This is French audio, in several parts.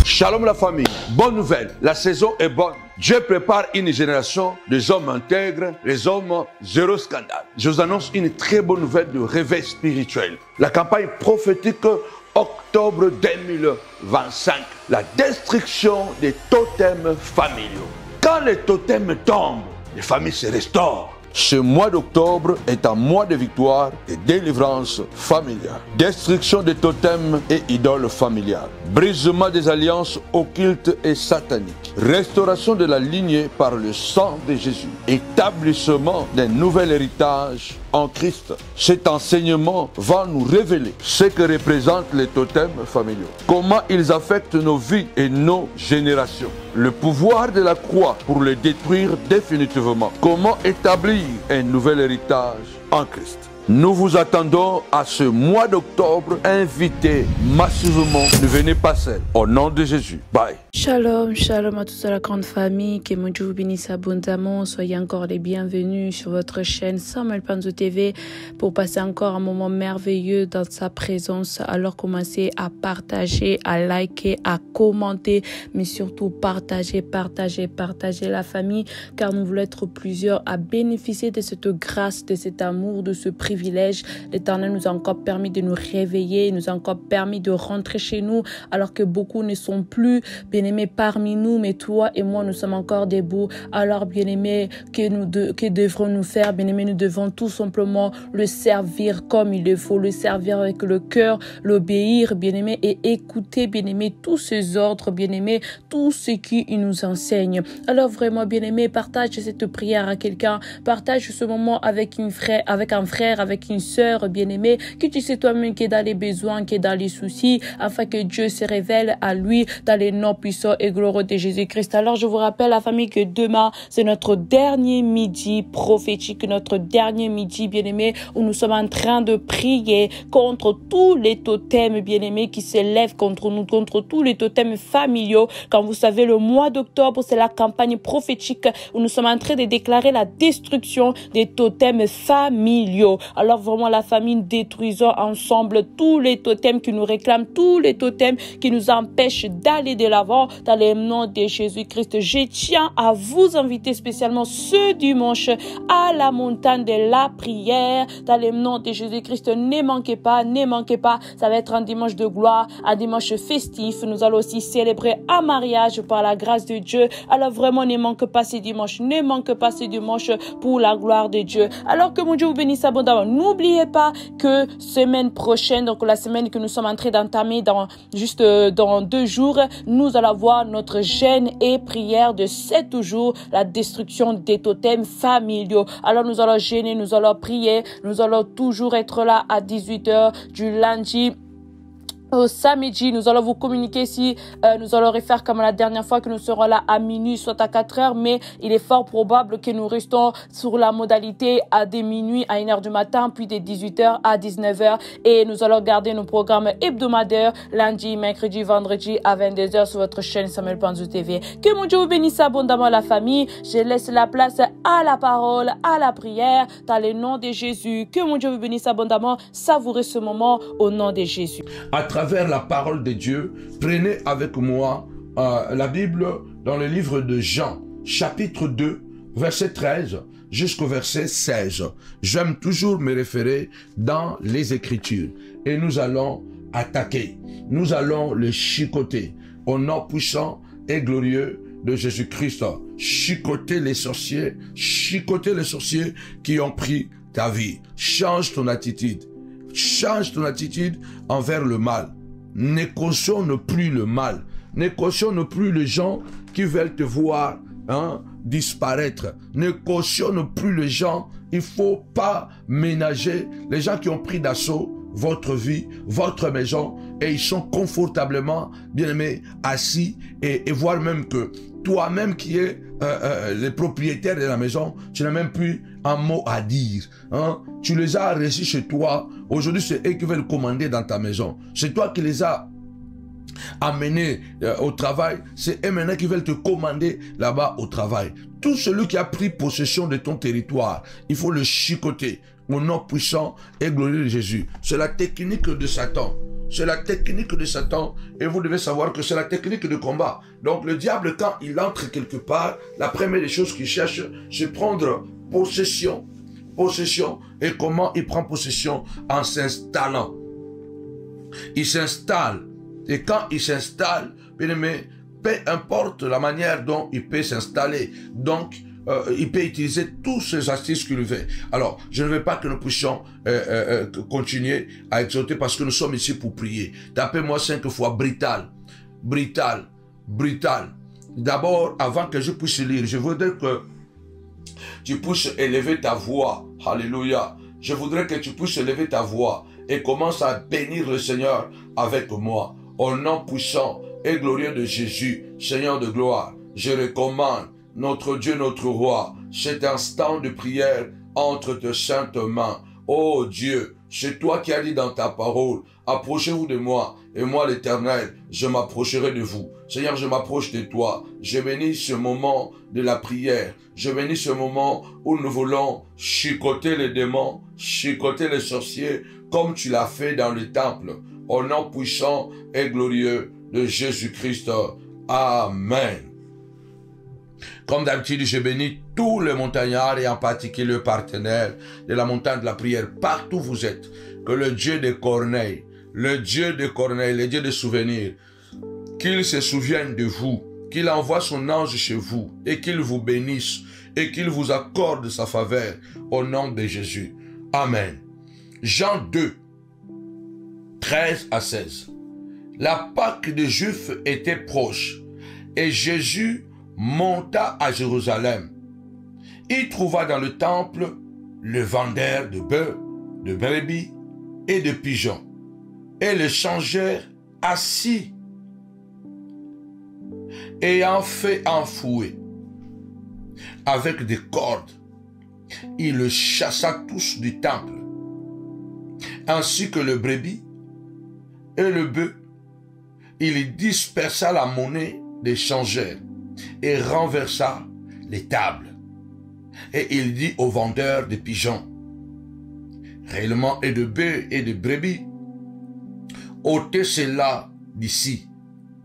Shalom la famille, bonne nouvelle, la saison est bonne. Dieu prépare une génération des hommes intègres, les hommes zéro scandale. Je vous annonce une très bonne nouvelle de réveil spirituel. La campagne prophétique octobre 2025, la destruction des totems familiaux. Quand les totems tombent, les familles se restaurent. Ce mois d'octobre est un mois de victoire et délivrance familiale. Destruction des totems et idoles familiales. Brisement des alliances occultes et sataniques. Restauration de la lignée par le sang de Jésus. Établissement d'un nouvel héritage en Christ. Cet enseignement va nous révéler ce que représentent les totems familiaux. Comment ils affectent nos vies et nos générations. Le pouvoir de la croix pour les détruire définitivement. Comment établir un nouvel héritage en Christ. Nous vous attendons à ce mois d'octobre. Invitez massivement. Ne venez pas seul. Au nom de Jésus. Bye. Shalom, shalom à toute la grande famille. Que mon Dieu vous bénisse abondamment. Soyez encore les bienvenus sur votre chaîne Samuel Panzo TV pour passer encore un moment merveilleux dans sa présence. Alors commencez à partager, à liker, à commenter, mais surtout partager la famille, car nous voulons être plusieurs à bénéficier de cette grâce, de cet amour, de ce privilège. L'Éternel nous a encore permis de nous réveiller, il nous a encore permis de rentrer chez nous, alors que beaucoup ne sont plus, bien-aimés, parmi nous, mais toi et moi, nous sommes encore debout. Alors, bien-aimés, que devrons-nous faire? Bien-aimés, nous devons tout simplement le servir comme il le faut, le servir avec le cœur, l'obéir, bien-aimés, et écouter, bien-aimés, tous ses ordres, bien-aimés, tout ce qu'il nous enseigne. Alors, vraiment, bien-aimés, partage cette prière à quelqu'un, partage ce moment avec un frère, avec une sœur bien-aimée, que tu sais toi-même qui est dans les besoins, qui est dans les soucis, afin que Dieu se révèle à lui dans les noms puissants et glorieux de Jésus-Christ. Alors je vous rappelle, la famille, que demain, c'est notre dernier midi prophétique, notre dernier midi bien-aimé, où nous sommes en train de prier contre tous les totems bien-aimés qui s'élèvent contre nous, contre tous les totems familiaux. Comme vous savez, le mois d'octobre, c'est la campagne prophétique où nous sommes en train de déclarer la destruction des totems familiaux. Alors vraiment, la famille, détruisons ensemble tous les totems qui nous réclament, tous les totems qui nous empêchent d'aller de l'avant dans le nom de Jésus-Christ. Je tiens à vous inviter spécialement ce dimanche à la montagne de la prière dans le nom de Jésus-Christ. Ne manquez pas. Ça va être un dimanche de gloire, un dimanche festif. Nous allons aussi célébrer un mariage par la grâce de Dieu. Alors vraiment, ne manque pas ce dimanche pour la gloire de Dieu. Alors que mon Dieu vous bénisse abondamment. N'oubliez pas que semaine prochaine, donc la semaine que nous sommes en train d'entamer dans 2 jours, nous allons avoir notre jeûne et prière de 7 jours, la destruction des totems familiaux. Alors nous allons jeûner, nous allons prier, nous allons toujours être là à 18h du lundi au samedi. Nous allons vous communiquer si nous allons refaire comme la dernière fois, que nous serons là à minuit, soit à 4h, mais il est fort probable que nous restons sur la modalité à des minuit à 1h du matin, puis de 18h à 19h, et nous allons garder nos programmes hebdomadaires lundi, mercredi, vendredi à 22h sur votre chaîne Samuel Panzo TV. Que mon Dieu vous bénisse abondamment la famille. Je laisse la place à la parole, à la prière, dans le nom de Jésus. Que mon Dieu vous bénisse abondamment. Savourez ce moment au nom de Jésus. À travers la parole de Dieu, prenez avec moi la Bible dans le livre de Jean, chapitre 2, verset 13 jusqu'au verset 16. J'aime toujours me référer dans les Écritures. Et nous allons attaquer, nous allons le chicoter au nom puissant et glorieux de Jésus-Christ. Chicoter les sorciers qui ont pris ta vie. Change ton attitude. Change ton attitude envers le mal. Ne cautionne plus le mal. Ne cautionne plus les gens qui veulent te voir disparaître. Ne cautionne plus les gens. Il ne faut pas ménager les gens qui ont pris d'assaut votre vie, votre maison, et ils sont confortablement, bien aimés, assis, et voire même que toi-même qui es le propriétaire de la maison, tu n'as même plus un mot à dire. Tu les as reçus chez toi. Aujourd'hui, c'est eux qui veulent commander dans ta maison. C'est toi qui les as amenés au travail. C'est eux maintenant qui veulent te commander là-bas au travail. Tout celui qui a pris possession de ton territoire, il faut le chicoter au nom puissant et glorieux de Jésus. C'est la technique de Satan. C'est la technique de Satan. Et vous devez savoir que c'est la technique de combat. Donc le diable, quand il entre quelque part, la première des choses qu'il cherche, c'est prendre possession. Possession. Et comment il prend possession? En s'installant. Il s'installe. Et quand il s'installe, bien aimé, peu importe la manière dont il peut s'installer. Donc, il peut utiliser tous ces astuces qu'il veut. Alors, je ne veux pas que nous puissions continuer à exhorter parce que nous sommes ici pour prier. Tapez-moi 5 fois brutal, brutal, brutal. D'abord, avant que je puisse lire, je voudrais que tu puisses élever ta voix. Alléluia. Je voudrais que tu puisses élever ta voix et commence à bénir le Seigneur avec moi. Au nom puissant et glorieux de Jésus, Seigneur de gloire, je recommande notre Dieu, notre roi, cet instant de prière entre tes saintes mains. Oh Dieu, c'est toi qui as dit dans ta parole, approchez-vous de moi, et moi l'Éternel, je m'approcherai de vous. Seigneur, je m'approche de toi. Je bénis ce moment de la prière. Je bénis ce moment où nous voulons chicoter les démons, chicoter les sorciers, comme tu l'as fait dans le temple. Au nom puissant et glorieux de Jésus-Christ. Amen. Comme d'habitude, je bénis tous les montagnards et en particulier le partenaire de la montagne de la prière, partout où vous êtes. Que le Dieu de Corneille, le Dieu de souvenirs, qu'il se souvienne de vous, qu'il envoie son ange chez vous et qu'il vous bénisse et qu'il vous accorde sa faveur au nom de Jésus. Amen. Jean 2, 13 à 16. La Pâque des Juifs était proche et Jésus monta à Jérusalem. Il trouva dans le temple le vendeur de bœufs, de brebis et de pigeons, et le changèrent assis, ayant fait enfouer avec des cordes. Il le chassa tous du temple, ainsi que le brebis et le bœuf. Il dispersa la monnaie des changeurs et renversa les tables. Et il dit aux vendeurs de pigeons, réellement et de bœufs et de brebis, ôtez cela d'ici.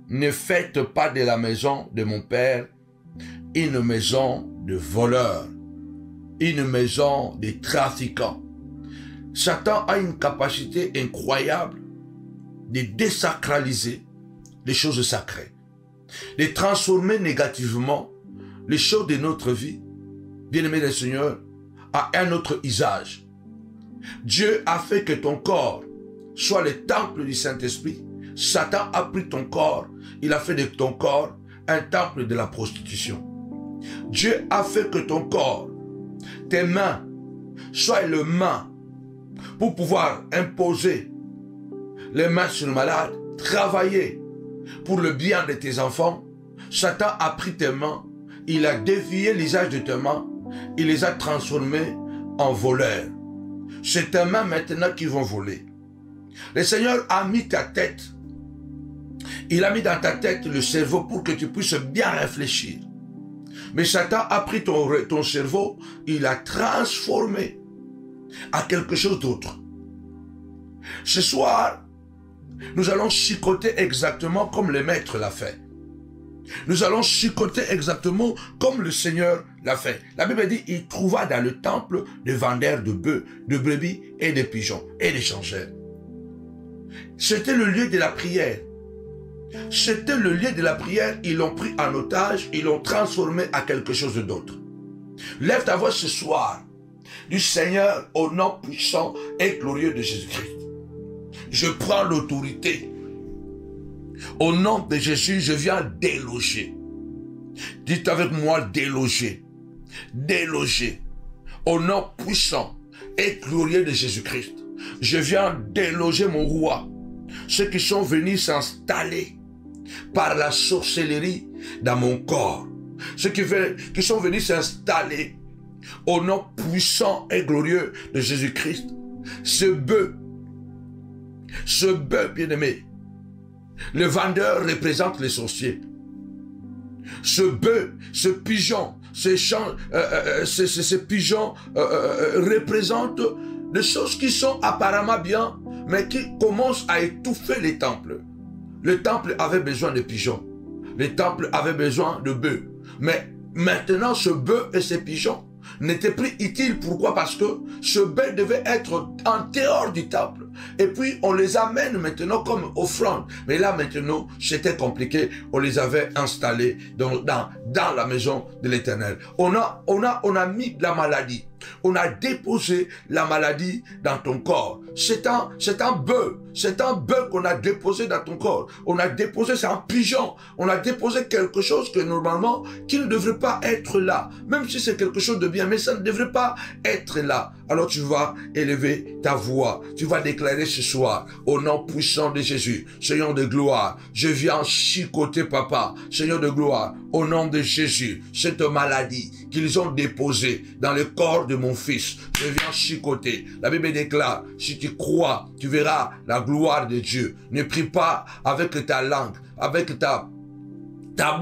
Ne faites pas de la maison de mon père une maison de voleurs, une maison de trafiquants. Satan a une capacité incroyable de désacraliser les choses sacrées, de transformer négativement les choses de notre vie, bien-aimé des Seigneurs, à un autre usage. Dieu a fait que ton corps soit le temple du Saint-Esprit. Satan a pris ton corps, il a fait de ton corps un temple de la prostitution. Dieu a fait que ton corps, tes mains, soient les mains pour pouvoir imposer les mains sur le malade, travailler pour le bien de tes enfants. Satan a pris tes mains, il a dévié l'usage de tes mains, il les a transformées en voleurs. C'est tes mains maintenant qui vont voler. Le Seigneur a mis ta tête, il a mis dans ta tête le cerveau pour que tu puisses bien réfléchir. Mais Satan a pris ton cerveau, il l'a transformé à quelque chose d'autre. Ce soir, nous allons chicoter exactement comme le Maître l'a fait. Nous allons chicoter exactement comme le Seigneur l'a fait. La Bible dit, il trouva dans le temple des vendeurs de bœufs, de brebis et de pigeons et des changeurs. C'était le lieu de la prière. C'était le lieu de la prière. Ils l'ont pris en otage, ils l'ont transformé à quelque chose d'autre. Lève ta voix ce soir du Seigneur au nom puissant et glorieux de Jésus-Christ. Je prends l'autorité. Au nom de Jésus, je viens déloger. Dites avec moi, déloger. Déloger. Au nom puissant et glorieux de Jésus-Christ. Je viens déloger mon roi. Ceux qui sont venus s'installer par la sorcellerie dans mon corps. Ceux qui sont venus s'installer au nom puissant et glorieux de Jésus-Christ. Ce bœuf bien-aimé, le vendeur représente les sorciers. Ce bœuf, ce pigeon, ces pigeons représentent des choses qui sont apparemment bien, mais qui commence à étouffer les temples. Le temple avait besoin de pigeons. Le temple avait besoin de bœufs. Mais maintenant, ce bœuf et ces pigeons n'étaient plus utiles. Pourquoi? Parce que ce bœuf devait être en dehors du temple. Et puis, on les amène maintenant comme offrande. Mais là, maintenant, c'était compliqué. On les avait installés dans la maison de l'Éternel. On a mis de la maladie. On a déposé la maladie dans ton corps. C'est un bœuf. C'est un bœuf qu'on a déposé dans ton corps. On a déposé, c'est un pigeon. On a déposé quelque chose que normalement, qui ne devrait pas être là. Même si c'est quelque chose de bien, mais ça ne devrait pas être là. Alors tu vas élever ta voix. Tu vas déclarer ce soir, au nom puissant de Jésus, Seigneur de gloire, je viens chicoter papa, Seigneur de gloire, au nom de Jésus, cette maladie qu'ils ont déposée dans le corps de mon fils, je viens chicoter. La Bible déclare, si tu crois, tu verras la gloire de Dieu. Ne prie pas avec ta langue, avec ta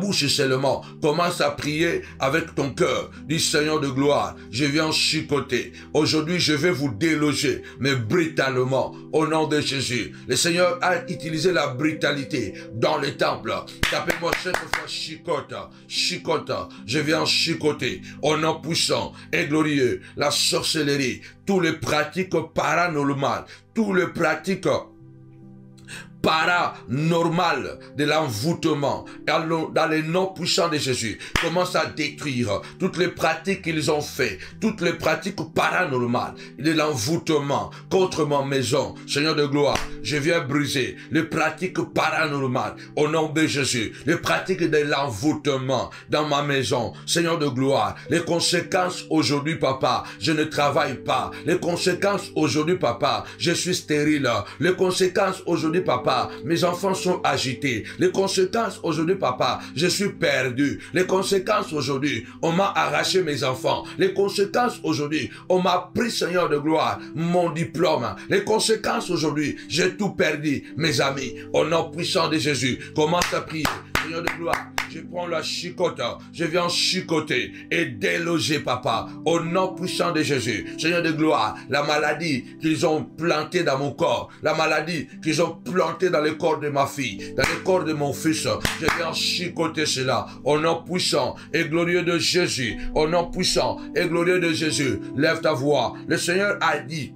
bouche seulement. Commence à prier avec ton cœur. Dis Seigneur de gloire, je viens chicoter. Aujourd'hui, je vais vous déloger, mais brutalement, au nom de Jésus. Le Seigneur a utilisé la brutalité dans le temple. Tapez-moi cette fois chicote, chicote. Je viens chicoter. Au nom puissant et glorieux, la sorcellerie, tous les pratiques paranormales, tous les pratiques paranormal de l'envoûtement dans les noms puissants de Jésus. Commence à détruire toutes les pratiques qu'ils ont fait, toutes les pratiques paranormales de l'envoûtement contre ma maison. Seigneur de gloire, je viens briser les pratiques paranormales au nom de Jésus, les pratiques de l'envoûtement dans ma maison. Seigneur de gloire, les conséquences aujourd'hui, papa, je ne travaille pas. Les conséquences aujourd'hui, papa, je suis stérile. Les conséquences aujourd'hui, papa, mes enfants sont agités. Les conséquences aujourd'hui, papa, je suis perdu. Les conséquences aujourd'hui, on m'a arraché mes enfants. Les conséquences aujourd'hui, on m'a pris, Seigneur de gloire, mon diplôme. Les conséquences aujourd'hui, j'ai tout perdu, mes amis. Au nom puissant de Jésus, commence à prier. Seigneur de gloire, je prends la chicote, je viens chicoter et déloger, papa, au nom puissant de Jésus. Seigneur de gloire, la maladie qu'ils ont plantée dans mon corps, la maladie qu'ils ont plantée dans le corps de ma fille, dans le corps de mon fils, je viens chicoter cela, au nom puissant et glorieux de Jésus, au nom puissant et glorieux de Jésus. Lève ta voix. Le Seigneur a dit,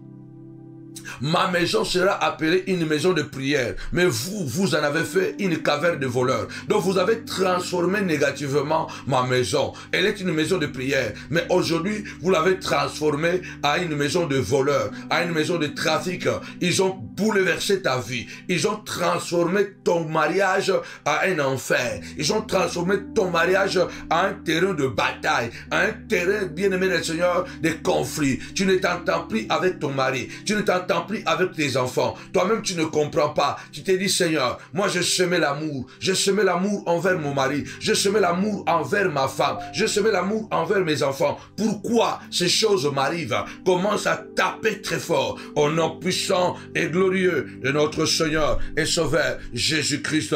ma maison sera appelée une maison de prière. Mais vous en avez fait une caverne de voleurs. Donc vous avez transformé négativement ma maison. Elle est une maison de prière. Mais aujourd'hui, vous l'avez transformée à une maison de voleurs, à une maison de trafic. Ils ont bouleversé ta vie. Ils ont transformé ton mariage à un enfer. Ils ont transformé ton mariage à un terrain de bataille, à un terrain, bien-aimé du Seigneur, de conflit. Tu ne t'entends plus avec ton mari. Tu ne t'entends plus avec tes enfants. Toi-même, tu ne comprends pas. Tu te dis, Seigneur, moi, je semais l'amour. Je semais l'amour envers mon mari. Je semais l'amour envers ma femme. Je semais l'amour envers mes enfants. Pourquoi ces choses m'arrivent? Commence à taper très fort au nom puissant et glorieux de notre Seigneur et Sauveur Jésus-Christ.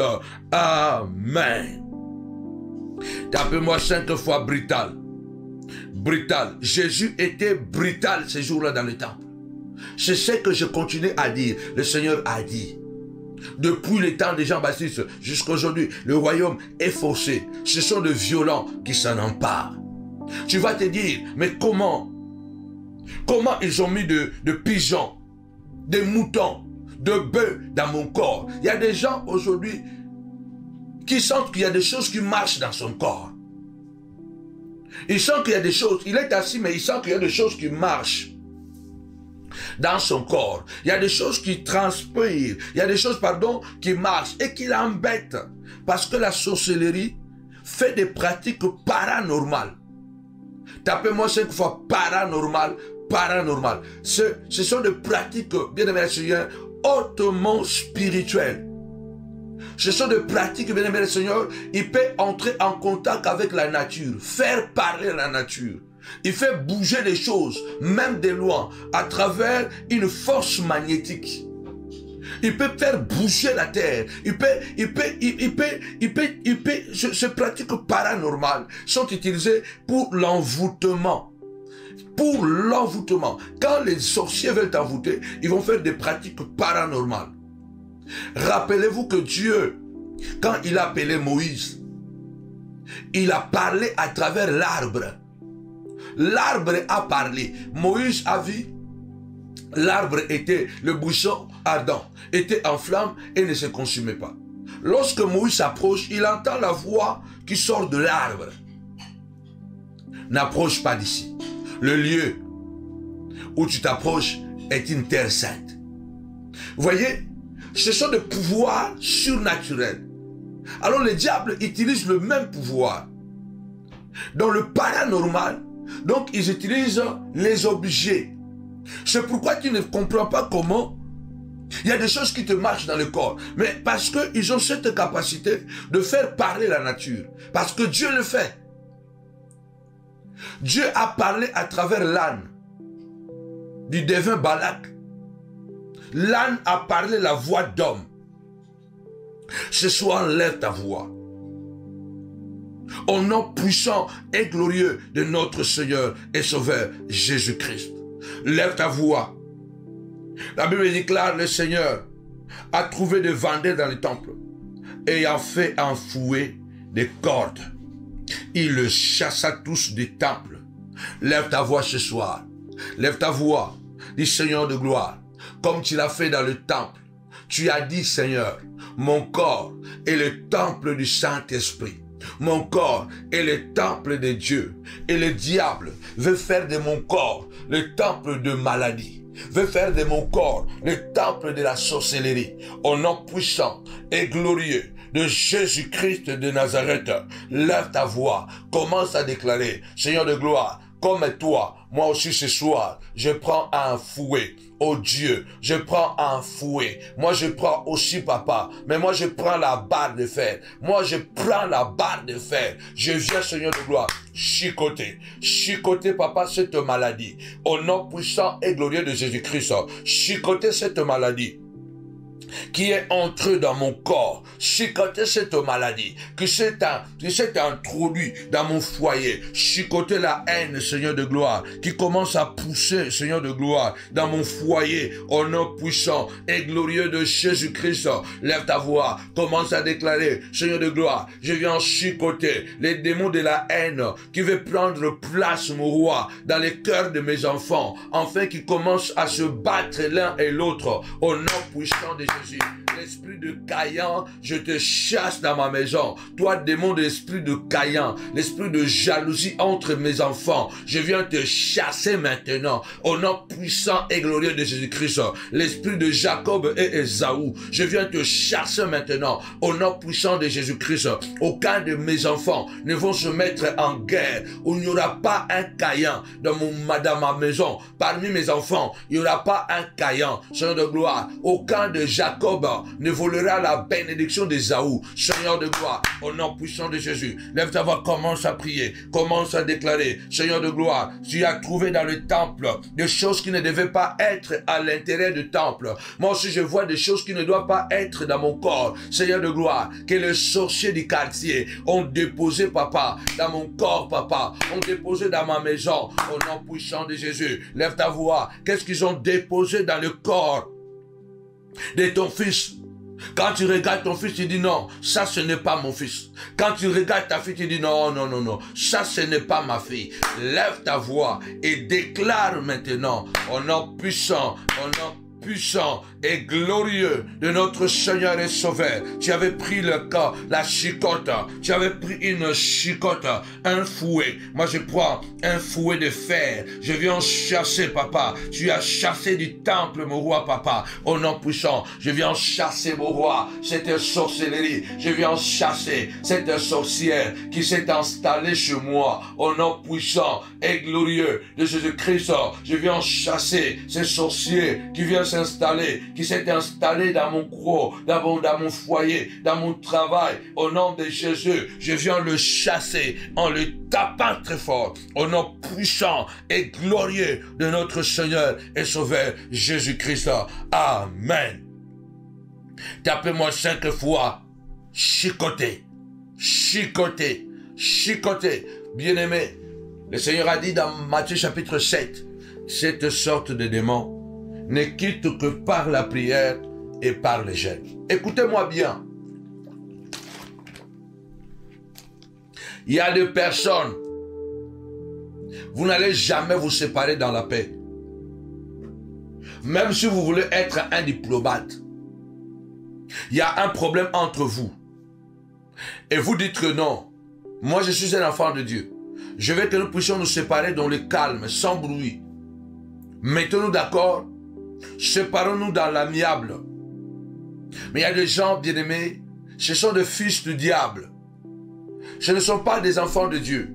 Amen. Tapez-moi 5 fois brutal. Brutal. Jésus était brutal ces jours-là dans le temple. C'est ce que je continue à dire. Le Seigneur a dit. Depuis le temps de Jean-Baptiste jusqu'à aujourd'hui, le royaume est faussé. Ce sont de violents qui s'en emparent. Tu vas te dire, mais comment ils ont mis de pigeons, des moutons, de bœufs dans mon corps? Il y a des gens aujourd'hui qui sentent qu'il y a des choses qui marchent dans son corps. Il sent qu'il y a des choses, il est assis, mais il sent qu'il y a des choses qui marchent dans son corps. Il y a des choses qui transpirent, il y a des choses, qui marchent et qui l'embêtent. Parce que la sorcellerie fait des pratiques paranormales. Tapez-moi 5 fois paranormal, paranormal. Ce sont des pratiques, bien aimé Seigneur, hautement spirituelles. Ce sont des pratiques, bien aimé Seigneur, il peut entrer en contact avec la nature, faire parler la nature. Il fait bouger les choses, même de loin, à travers une force magnétique. Il peut faire bouger la terre. Ces pratiques paranormales sont utilisées pour l'envoûtement. pour l'envoûtement. Quand les sorciers veulent t'envoûter, ils vont faire des pratiques paranormales. Rappelez-vous que Dieu, quand il a appelé Moïse, il a parlé à travers l'arbre. L'arbre a parlé. Moïse a vu. L'arbre était, le buisson ardent, était en flamme et ne se consumait pas. Lorsque Moïse s'approche, il entend la voix qui sort de l'arbre. N'approche pas d'ici. Le lieu où tu t'approches est une terre sainte. Vous voyez, ce sont des pouvoirs surnaturels. Alors le diable utilise le même pouvoir. Dans le paranormal, donc ils utilisent les objets. C'est pourquoi tu ne comprends pas comment il y a des choses qui te marchent dans le corps. Mais parce qu'ils ont cette capacité de faire parler la nature. Parce que Dieu le fait. Dieu a parlé à travers l'âne du devin Balak. L'âne a parlé la voix d'homme. Ce soir, lève ta voix. Au nom puissant et glorieux de notre Seigneur et Sauveur Jésus-Christ. Lève ta voix. La Bible déclare, le Seigneur a trouvé des vendeurs dans le temple et a fait enfouer des cordes. Il le chassa tous du temple. Lève ta voix ce soir. Lève ta voix. Dis Seigneur de gloire, comme tu l'as fait dans le temple. Tu as dit, Seigneur, mon corps est le temple du Saint-Esprit. Mon corps est le temple de Dieu. Et le diable veut faire de mon corps le temple de maladie. Veut faire de mon corps le temple de la sorcellerie. Au nom puissant et glorieux de Jésus-Christ de Nazareth, lève ta voix, commence à déclarer, Seigneur de gloire, comme toi, moi aussi ce soir, je prends un fouet. Oh Dieu, je prends un fouet. Moi, je prends aussi, papa. Mais moi, je prends la barre de fer. Moi, je prends la barre de fer. Je viens, Seigneur de gloire, chicoter. Chicoter, papa, cette maladie. Au nom puissant et glorieux de Jésus-Christ. Chicoter cette maladie qui est entré dans mon corps, chicoter cette maladie, qui s'est introduit dans mon foyer, chicoter la haine, Seigneur de gloire, qui commence à pousser, Seigneur de gloire, dans mon foyer, au nom puissant et glorieux de Jésus-Christ. Lève ta voix, commence à déclarer, Seigneur de gloire, je viens chicoter les démons de la haine qui veulent prendre place, mon roi, dans les cœurs de mes enfants, afin qu'ils commencent à se battre l'un et l'autre, au nom puissant de Jésus. L'esprit de Caïn, je te chasse dans ma maison. Toi, démon de l'esprit de Caïn, l'esprit de jalousie entre mes enfants, je viens te chasser maintenant. Au nom puissant et glorieux de Jésus-Christ, l'esprit de Jacob et Ésaü, je viens te chasser maintenant. Au nom puissant de Jésus-Christ, aucun de mes enfants ne vont se mettre en guerre, où il n'y aura pas un Caïn dans ma maison. Parmi mes enfants, il n'y aura pas un Caïn, Seigneur de gloire. Aucun de Jacob ne volera la bénédiction d'Ésaü. Seigneur de gloire, au nom puissant de Jésus, lève ta voix, commence à prier, commence à déclarer, Seigneur de gloire, tu as trouvé dans le temple des choses qui ne devaient pas être à l'intérieur du temple. Moi aussi je vois des choses qui ne doivent pas être dans mon corps. Seigneur de gloire, que les sorciers du quartier ont déposé, papa, dans mon corps, papa, ont déposé dans ma maison, au nom puissant de Jésus. Lève ta voix, qu'est-ce qu'ils ont déposé dans le corps de ton fils? Quand tu regardes ton fils, tu dis non, ça ce n'est pas mon fils. Quand tu regardes ta fille, tu dis non, non, non, non, ça ce n'est pas ma fille. Lève ta voix et déclare maintenant, au nom puissant, au nom puissant et glorieux de notre Seigneur et Sauveur. Tu avais pris le corps, la chicotte, tu avais pris une chicotte, un fouet. Moi je prends un fouet de fer. Je viens chasser, papa. Tu as chassé du temple, mon roi, papa. Au nom puissant, je viens chasser, mon roi, cette sorcellerie. Je viens chasser cette sorcière qui s'est installée chez moi. Au nom puissant et glorieux de Jésus-Christ, je viens chasser ces sorciers qui viennent s'installer, qui s'est installé dans mon gros, dans mon foyer, dans mon travail. Au nom de Jésus, je viens le chasser en le tapant très fort. Au nom puissant et glorieux de notre Seigneur et Sauveur Jésus-Christ. Amen. Tapez-moi 5 fois. Chicoter, chicoter, chicoter. Bien-aimé, Le Seigneur a dit dans Matthieu chapitre 7, cette sorte de démon ne quitte que par la prière et par le jeûne. Écoutez-moi bien. Il y a des personnes, vous n'allez jamais vous séparer dans la paix. Même si vous voulez être un diplomate, il y a un problème entre vous. Et vous dites que non, moi je suis un enfant de Dieu. Je veux que nous puissions nous séparer dans le calme, sans bruit. Mettons-nous d'accord, séparons-nous dans l'amiable. Mais il y a des gens bien-aimés, ce sont des fils du diable. Ce ne sont pas des enfants de Dieu.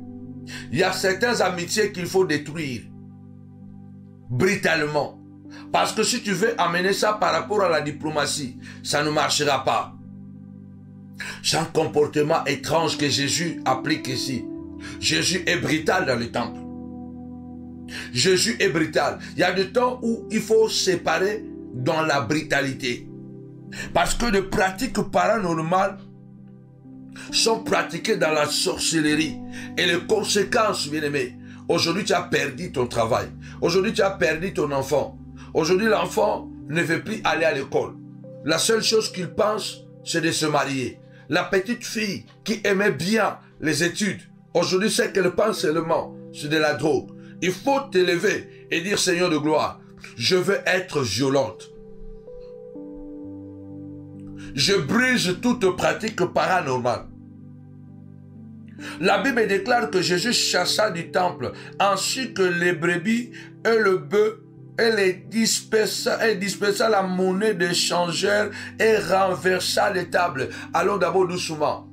Il y a certaines amitiés qu'il faut détruire brutalement. Parce que si tu veux amener ça par rapport à la diplomatie, ça ne marchera pas. C'est un comportement étrange que Jésus applique ici. Jésus est brutal dans le temple. Jésus est brutal. Il y a des temps où il faut séparer dans la brutalité. Parce que les pratiques paranormales sont pratiquées dans la sorcellerie. Et les conséquences, bien-aimés, aujourd'hui tu as perdu ton travail. Aujourd'hui tu as perdu ton enfant. Aujourd'hui l'enfant ne veut plus aller à l'école. La seule chose qu'il pense, c'est de se marier. La petite fille qui aimait bien les études, aujourd'hui ce qu'elle pense seulement, c'est de la drogue. Il faut t'élever et dire Seigneur de gloire, je veux être violente. Je brise toute pratique paranormale. La Bible déclare que Jésus chassa du temple, ainsi que les brebis et le bœuf, et dispersa la monnaie des changeurs et renversa les tables. Allons d'abord doucement.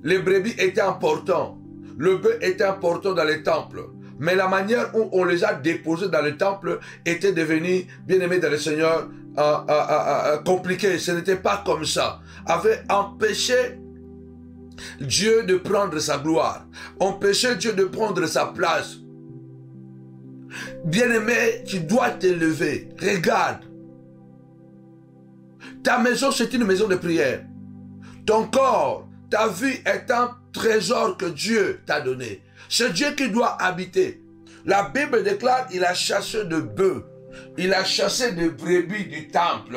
Les brebis étaient importants. Le bœuf était important dans les temples. Mais la manière où on les a déposés dans le temple était devenue, bien aimé dans le Seigneur, compliqué. Ce n'était pas comme ça. Avait empêché Dieu de prendre sa gloire. Empêché Dieu de prendre sa place. Bien-aimé, tu dois t'élever. Regarde. Ta maison, c'est une maison de prière. Ton corps, ta vie est un trésor que Dieu t'a donné. C'est Dieu qui doit habiter. La Bible déclare qu'il a chassé de bœufs. Il a chassé de brebis du temple.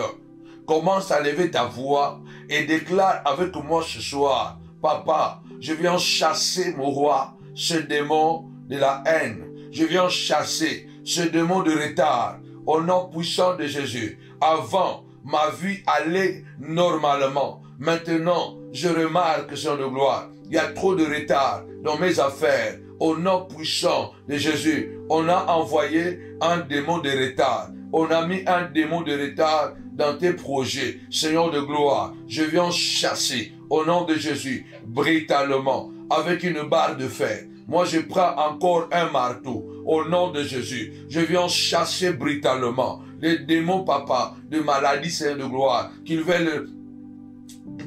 Commence à lever ta voix et déclare avec moi ce soir. Papa, je viens chasser mon roi, ce démon de la haine. Je viens chasser ce démon de retard au nom puissant de Jésus. Avant, ma vie allait normalement. Maintenant, je remarque, Seigneur de gloire, il y a trop de retard dans mes affaires. Au nom puissant de Jésus, on a envoyé un démon de retard. On a mis un démon de retard dans tes projets. Seigneur de gloire, je viens chasser au nom de Jésus, brutalement, avec une barre de fer. Moi, je prends encore un marteau au nom de Jésus. Je viens chasser brutalement les démons, papa, de maladie, Seigneur de gloire, qu'ils veulent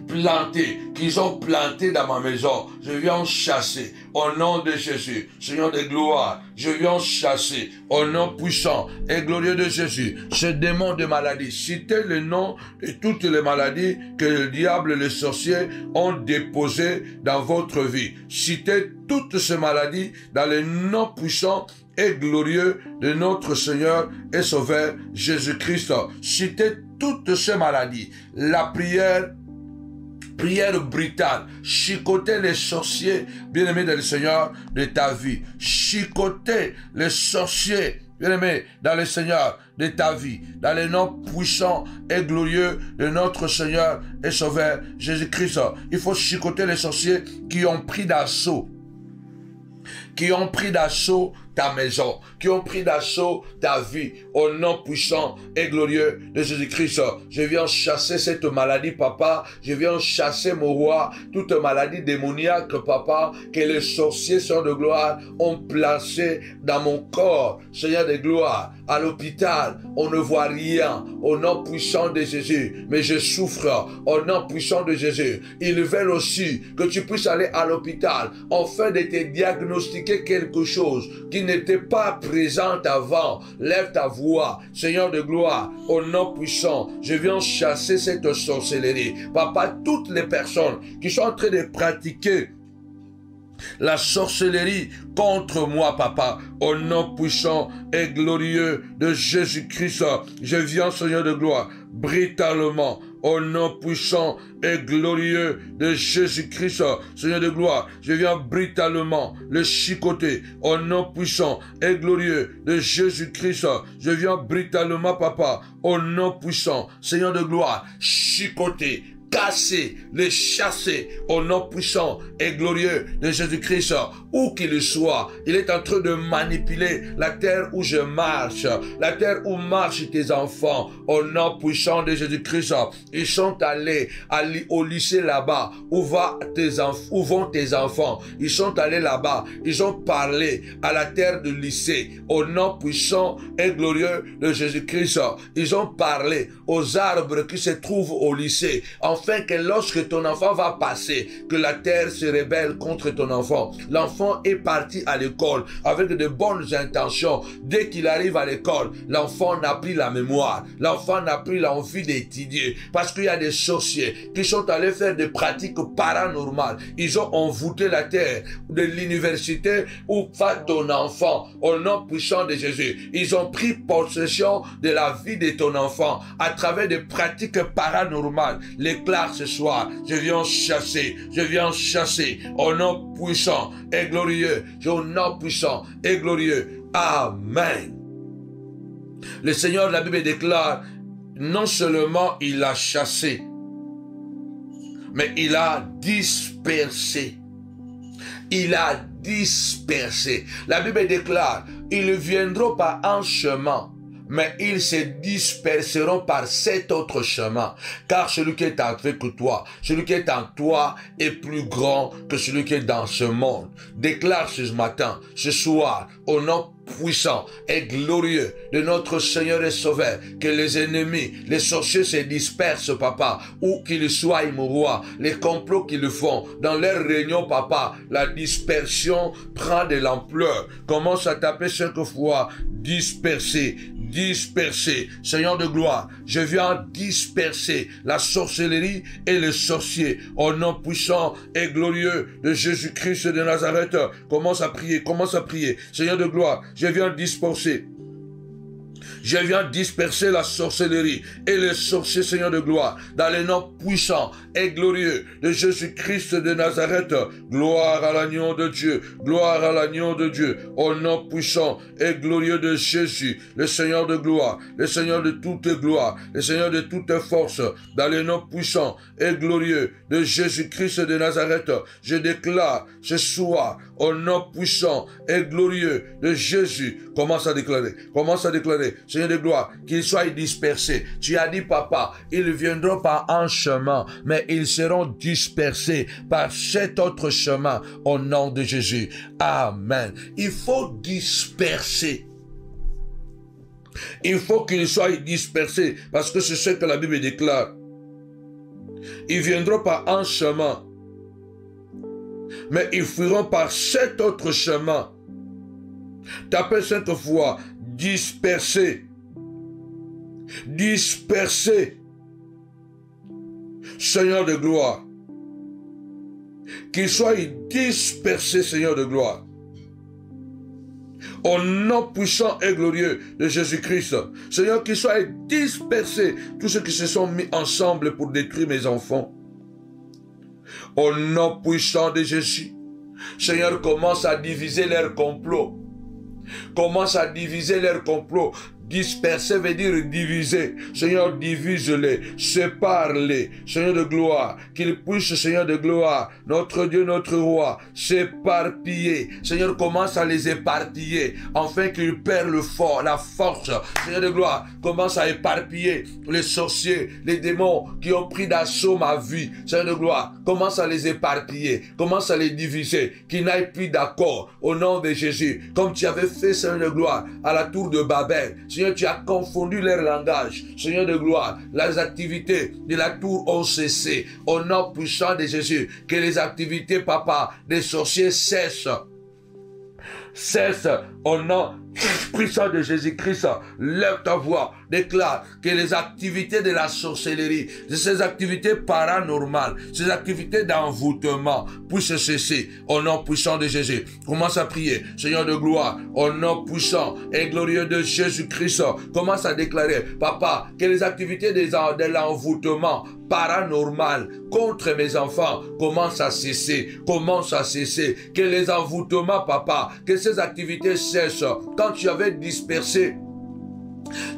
planter, qu'ils ont planté dans ma maison. Je viens chasser au nom de Jésus. Seigneur de gloire, je viens chasser au nom puissant et glorieux de Jésus ce démon de maladie. Citez le nom de toutes les maladies que le diable et les sorciers ont déposées dans votre vie. Citez toutes ces maladies dans le nom puissant et glorieux de notre Seigneur et Sauveur Jésus-Christ. Citez toutes ces maladies. La prière brutale, chicoter les sorciers, bien-aimés dans le Seigneur, de ta vie. Chicoter les sorciers, bien-aimés dans le Seigneur, de ta vie. Dans le nom puissant et glorieux de notre Seigneur et Sauveur Jésus-Christ. Il faut chicoter les sorciers qui ont pris d'assaut. Qui ont pris d'assaut ta maison, qui ont pris d'assaut ta vie, au nom puissant et glorieux de Jésus-Christ. Je viens chasser cette maladie, papa. Je viens chasser, mon roi, toute maladie démoniaque, papa, que les sorciers, Seigneur de gloire, ont placé dans mon corps, Seigneur de gloire. À l'hôpital, on ne voit rien, au nom puissant de Jésus, mais je souffre, au nom puissant de Jésus. Ils veulent aussi que tu puisses aller à l'hôpital, afin de te diagnostiquer quelque chose qui n'était pas présente avant. Lève ta voix, Seigneur de gloire, au nom puissant. Je viens chasser cette sorcellerie. Papa, toutes les personnes qui sont en train de pratiquer la sorcellerie contre moi, papa. Au nom puissant et glorieux de Jésus-Christ, je viens, Seigneur de gloire, brutalement. Au nom puissant et glorieux de Jésus-Christ, Seigneur de gloire, je viens brutalement le chicoter. Au nom puissant et glorieux de Jésus-Christ, je viens brutalement, papa. Au nom puissant, Seigneur de gloire, chicoter, casser, les chasser au nom puissant et glorieux de Jésus-Christ, où qu'il soit. Il est en train de manipuler la terre où je marche, la terre où marchent tes enfants, au nom puissant de Jésus-Christ. Ils sont allés au lycée là-bas, où vont tes enfants. Ils sont allés là-bas, ils ont parlé à la terre du lycée, au nom puissant et glorieux de Jésus-Christ. Ils ont parlé aux arbres qui se trouvent au lycée, afin que lorsque ton enfant va passer, que la terre se rebelle contre ton enfant. L'enfant est parti à l'école avec de bonnes intentions. Dès qu'il arrive à l'école, l'enfant n'a plus la mémoire. L'enfant n'a plus l'envie d'étudier. Parce qu'il y a des sorciers qui sont allés faire des pratiques paranormales. Ils ont envoûté la terre de l'université où va ton enfant. Au nom puissant de Jésus, ils ont pris possession de la vie de ton enfant à travers des pratiques paranormales. L'éclat ce soir, je viens chasser au nom puissant et glorieux, au nom puissant et glorieux. Amen. Le Seigneur, la Bible déclare, non seulement il a chassé, mais il a dispersé. Il a dispersé. La Bible déclare, ils viendront par un chemin, mais ils se disperseront par cet autre chemin. Car celui qui est avec toi, celui qui est en toi est plus grand que celui qui est dans ce monde. Déclare ce matin, ce soir, au nom puissant et glorieux de notre Seigneur et Sauveur, que les ennemis, les sorciers se dispersent, papa, où qu'ils soient, mon roi, les complots qu'ils font dans leurs réunions, papa, la dispersion prend de l'ampleur. Commence à taper 5 fois, disperser, disperser. Seigneur de gloire, je viens disperser la sorcellerie et les sorciers au nom puissant et glorieux de Jésus-Christ de Nazareth. Commence à prier, Seigneur de gloire, je viens disperser. Je viens disperser la sorcellerie et les sorciers, Seigneur de gloire, dans le nom puissant et glorieux de Jésus-Christ de Nazareth. Gloire à l'agneau de Dieu, gloire à l'agneau de Dieu, au nom puissant et glorieux de Jésus, le Seigneur de gloire, le Seigneur de toute gloire, le Seigneur de toute force, dans le nom puissant et glorieux de Jésus-Christ de Nazareth. Je déclare ce soir, au nom puissant et glorieux de Jésus, commence à déclarer, Seigneur de gloire, qu'ils soient dispersés. Tu as dit, papa, ils viendront par un chemin, mais ils seront dispersés par cet autre chemin, au nom de Jésus. Amen. Il faut disperser. Il faut qu'ils soient dispersés, parce que c'est ce que la Bible déclare. Ils viendront par un chemin, mais ils fuiront par cet autre chemin. Tapez 5 fois, disperser. Disperser. Seigneur de gloire. Qu'ils soient dispersés, Seigneur de gloire. Au nom puissant et glorieux de Jésus-Christ. Seigneur, qu'ils soient dispersés, tous ceux qui se sont mis ensemble pour détruire mes enfants. Au nom puissant de Jésus. Seigneur, commence à diviser leurs complots. Commence à diviser leurs complots. Disperser veut dire diviser. Seigneur, divise-les, sépare-les. Seigneur de gloire, qu'ils puissent, Seigneur de gloire, notre Dieu, notre roi, s'éparpiller. Seigneur, commence à les éparpiller, afin qu'ils perdent le fort, la force. Seigneur de gloire, commence à éparpiller les sorciers, les démons qui ont pris d'assaut ma vie. Seigneur de gloire, commence à les éparpiller, commence à les diviser, qu'ils n'aillent plus d'accord, au nom de Jésus, comme tu avais fait, Seigneur de gloire, à la tour de Babel. Seigneur, tu as confondu leur langage. Seigneur de gloire, les activités de la tour ont cessé. Au nom puissant de Jésus, que les activités, papa, des sorciers cessent. Cesse au nom Puissant de Jésus-Christ, lève ta voix, déclare que les activités de la sorcellerie, ces activités paranormales, ces activités d'envoûtement puissent cesser au nom puissant de Jésus. Commence à prier, Seigneur de gloire, au nom puissant et glorieux de Jésus-Christ. Commence à déclarer, Papa, que les activités de l'envoûtement paranormal contre mes enfants commence à cesser, que les envoûtements, Papa, que ces activités cessent. Quand tu avais dispersé,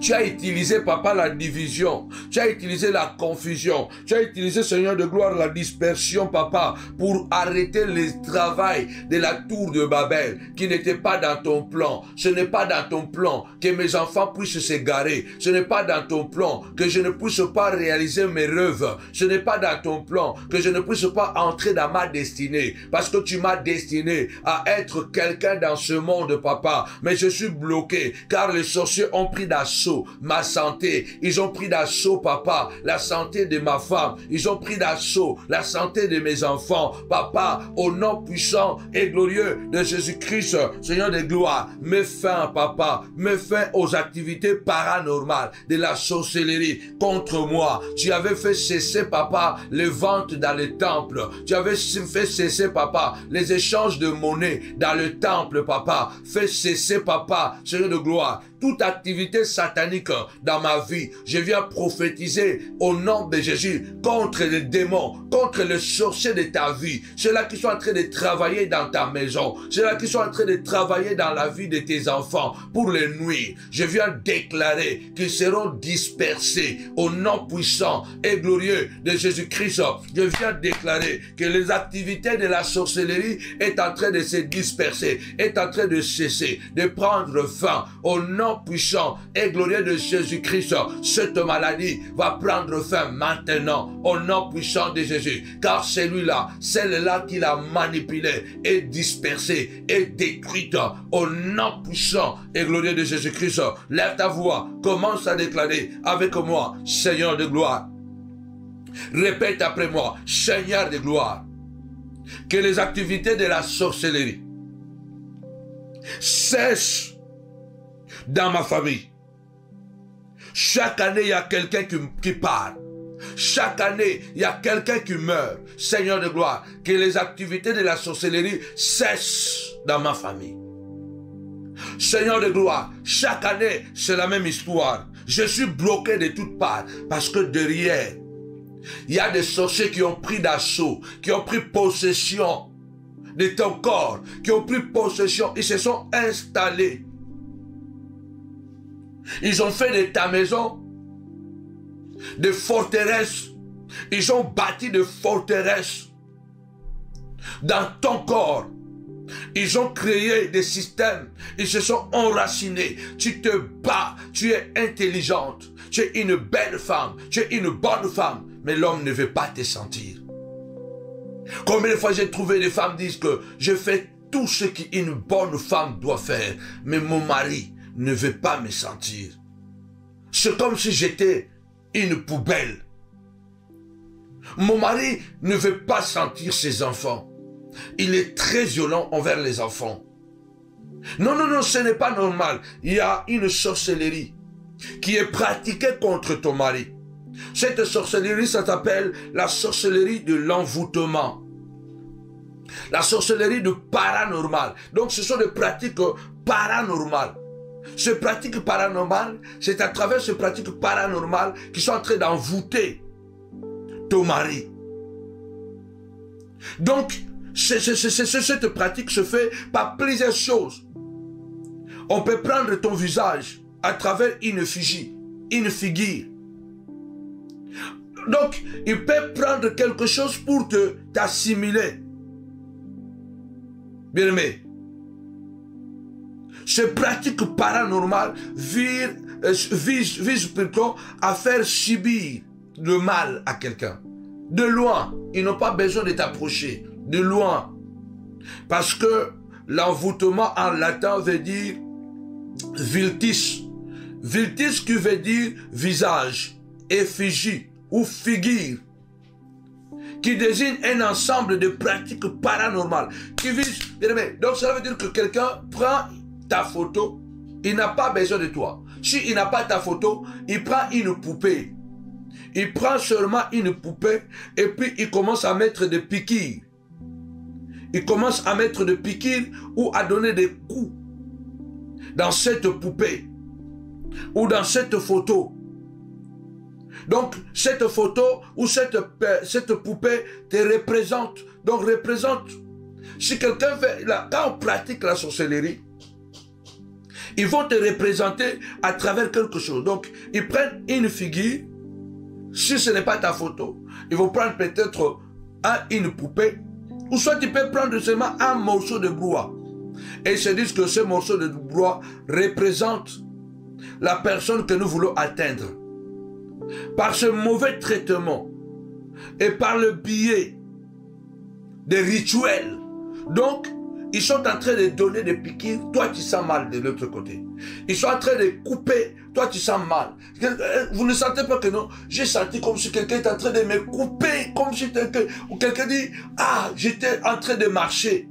tu as utilisé, Papa, la division. Tu as utilisé la confusion. Tu as utilisé, Seigneur de gloire, la dispersion, Papa, pour arrêter le travail de la tour de Babel, qui n'était pas dans ton plan. Ce n'est pas dans ton plan que mes enfants puissent s'égarer. Ce n'est pas dans ton plan que je ne puisse pas réaliser mes rêves. Ce n'est pas dans ton plan que je ne puisse pas entrer dans ma destinée. Parce que tu m'as destiné à être quelqu'un dans ce monde, Papa. Mais je suis bloqué, car les sorciers ont pris d'assaut ma santé. Ils ont pris d'assaut, Papa, la santé de ma femme. Ils ont pris d'assaut la santé de mes enfants. Papa, au nom puissant et glorieux de Jésus-Christ, Seigneur de gloire, mets fin, Papa, mets fin aux activités paranormales de la sorcellerie contre moi. Tu avais fait cesser, Papa, les ventes dans le temple. Tu avais fait cesser, Papa, les échanges de monnaie dans le temple, Papa. Fais cesser, Papa, Seigneur de gloire, toute activité satanique dans ma vie. Je viens prophétiser au nom de Jésus contre les démons, contre les sorciers de ta vie. Ceux-là qui sont en train de travailler dans ta maison, ceux-là qui sont en train de travailler dans la vie de tes enfants pour les nuire. Je viens déclarer qu'ils seront dispersés au nom puissant et glorieux de Jésus-Christ. Je viens déclarer que les activités de la sorcellerie est en train de se disperser, est en train de cesser, de prendre fin au nom puissant et glorieux de Jésus-Christ. Cette maladie va prendre fin maintenant au nom puissant de Jésus, car celui-là, celle-là qui l'a manipulé est dispersée et détruite au nom puissant et glorieux de Jésus-Christ. Lève ta voix, commence à déclarer avec moi, Seigneur de gloire. Répète après moi, Seigneur de gloire, que les activités de la sorcellerie cessent dans ma famille. Chaque année, il y a quelqu'un qui part. Chaque année, il y a quelqu'un qui meurt. Seigneur de gloire, que les activités de la sorcellerie cessent dans ma famille. Seigneur de gloire, chaque année, c'est la même histoire. Je suis bloqué de toutes parts parce que derrière, il y a des sorciers qui ont pris d'assaut, qui ont pris possession de ton corps, qui ont pris possession, ils se sont installés. Ils ont fait de ta maison des forteresses. Ils ont bâti des forteresses dans ton corps. Ils ont créé des systèmes. Ils se sont enracinés. Tu te bats. Tu es intelligente. Tu es une belle femme. Tu es une bonne femme. Mais l'homme ne veut pas te sentir. Combien de fois j'ai trouvé des femmes qui disent que je fais tout ce qu'une bonne femme doit faire. Mais mon mari ne veut pas me sentir. C'est comme si j'étais une poubelle. Mon mari ne veut pas sentir ses enfants. Il est très violent envers les enfants. Non, non, non, ce n'est pas normal. Il y a une sorcellerie qui est pratiquée contre ton mari. Cette sorcellerie, ça s'appelle la sorcellerie de l'envoûtement. La sorcellerie de paranormal. Donc, ce sont des pratiques paranormales. Ces pratiques paranormales, c'est à travers ces pratiques paranormales qu'ils sont en train d'envoûter ton mari. Donc, cette pratique se fait par plusieurs choses. On peut prendre ton visage à travers une effigie, une figure. Donc, il peut prendre quelque chose pour t'assimiler. Bien-aimé, ces pratiques paranormales visent plutôt à faire subir le mal à quelqu'un. De loin, ils n'ont pas besoin de t'approcher. De loin. Parce que l'envoûtement en latin veut dire vultis. Vultis qui veut dire visage, effigie ou figure. Qui désigne un ensemble de pratiques paranormales. Qui visent... Donc cela veut dire que quelqu'un prend ta photo Il n'a pas besoin de toi. S'il n'a pas ta photo, il prend une poupée. Il prend seulement une poupée et puis il commence à mettre des piqûres. Il commence à mettre des piqûres ou à donner des coups dans cette poupée ou dans cette photo. Donc, cette photo ou cette poupée te représente. Donc, représente. Si quelqu'un fait, quand on pratique la sorcellerie, ils vont te représenter à travers quelque chose. Donc, ils prennent une figure. Si ce n'est pas ta photo, ils vont prendre peut-être une poupée. Ou soit tu peux prendre seulement un morceau de bois. Et ils se disent que ce morceau de bois représente la personne que nous voulons atteindre. Par ce mauvais traitement et par le biais des rituels. Donc, ils sont en train de donner des piqûres, toi tu sens mal de l'autre côté. Ils sont en train de couper, toi tu sens mal. Vous ne sentez pas que non? J'ai senti comme si quelqu'un était en train de me couper, comme si quelqu'un dit, ah, j'étais en train de marcher.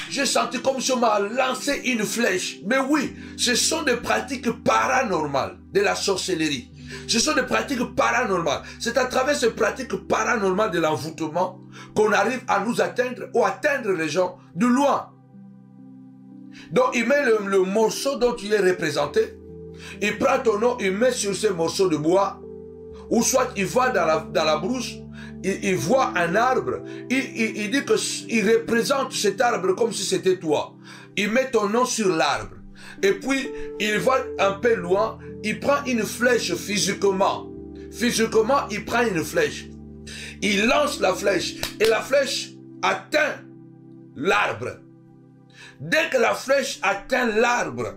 J'ai senti comme si on m'a lancé une flèche. Mais oui, ce sont des pratiques paranormales de la sorcellerie. Ce sont des pratiques paranormales. C'est à travers ces pratiques paranormales de l'envoûtement qu'on arrive à nous atteindre ou atteindre les gens de loin. Donc il met le morceau dont il est représenté. Il prend ton nom, il met sur ce morceau de bois. Ou soit il va dans la brousse. Il voit un arbre. Il dit qu'il représente cet arbre comme si c'était toi. Il met ton nom sur l'arbre. Et puis, il va un peu loin, il prend une flèche physiquement. Physiquement, il prend une flèche. Il lance la flèche et la flèche atteint l'arbre. Dès que la flèche atteint l'arbre,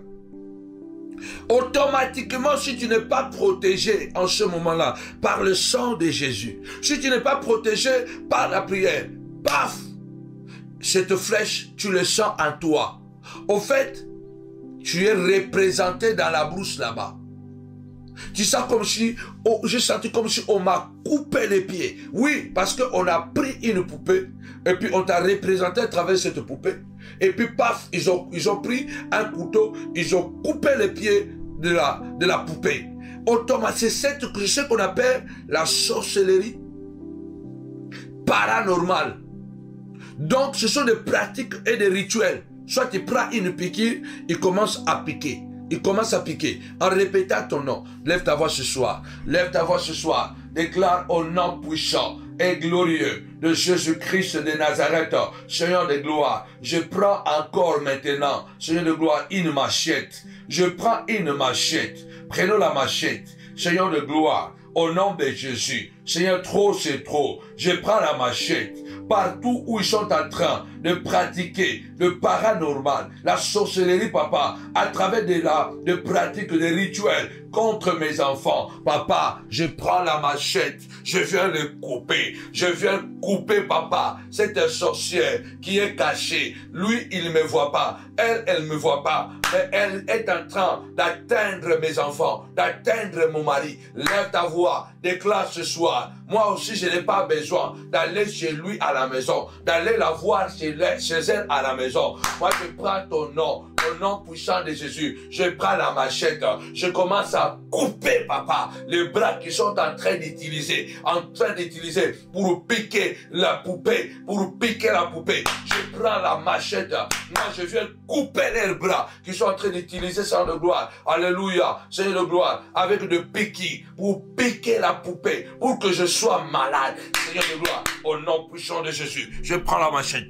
automatiquement, si tu n'es pas protégé en ce moment-là par le sang de Jésus, si tu n'es pas protégé par la prière, paf, cette flèche, tu le sens en toi. Au fait, tu es représenté dans la brousse là-bas. Tu sens comme si, j'ai senti comme si on m'a coupé les pieds. Oui, parce qu'on a pris une poupée et puis on t'a représenté à travers cette poupée. Et puis paf, ils ont pris un couteau, ils ont coupé les pieds de la poupée. Automatiquement, c'est ce qu'on appelle la sorcellerie paranormale. Donc, ce sont des pratiques et des rituels. Soit tu prends une piqûre, il commence à piquer. Il commence à piquer en répétant ton nom. Lève ta voix ce soir. Lève ta voix ce soir. Déclare au nom puissant et glorieux de Jésus-Christ de Nazareth, Seigneur de gloire. Je prends encore maintenant, Seigneur de gloire, une machette. Je prends une machette. Prenons la machette. Seigneur de gloire, au nom de Jésus. Seigneur, trop c'est trop. Je prends la machette. Partout où ils sont en train de pratiquer le paranormal, la sorcellerie, papa, à travers de pratiques, de rituels contre mes enfants. Papa, je prends la machette, je viens le couper. Je viens couper, papa, cette sorcière qui est cachée. Lui, il ne me voit pas. Elle ne me voit pas. Mais elle est en train d'atteindre mes enfants, d'atteindre mon mari. Lève ta voix, déclare ce soir. Moi aussi, je n'ai pas besoin d'aller chez lui à la maison, d'aller la voir chez elle à la maison. Moi, je prends ton nom, au nom puissant de Jésus. Je prends la machette, je commence à couper, papa, les bras qui sont en train d'utiliser pour piquer la poupée, Je prends la machette, moi je viens couper les bras qui sont en train d'utiliser Seigneur de gloire. Alléluia, Seigneur de gloire, avec de piquis pour piquer la poupée, pour que je sois malade. Seigneur de gloire, au nom puissant de Jésus, je prends la machette,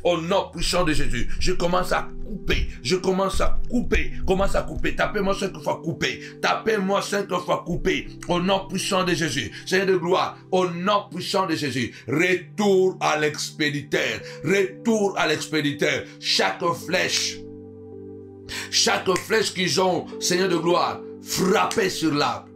au nom puissant de Jésus, je commence à couper, tapez-moi 5 fois couper, au nom puissant de Jésus, Seigneur de gloire, au nom puissant de Jésus, retour à l'expéditeur, chaque flèche qu'ils ont, Seigneur de gloire, frappé sur l'arbre.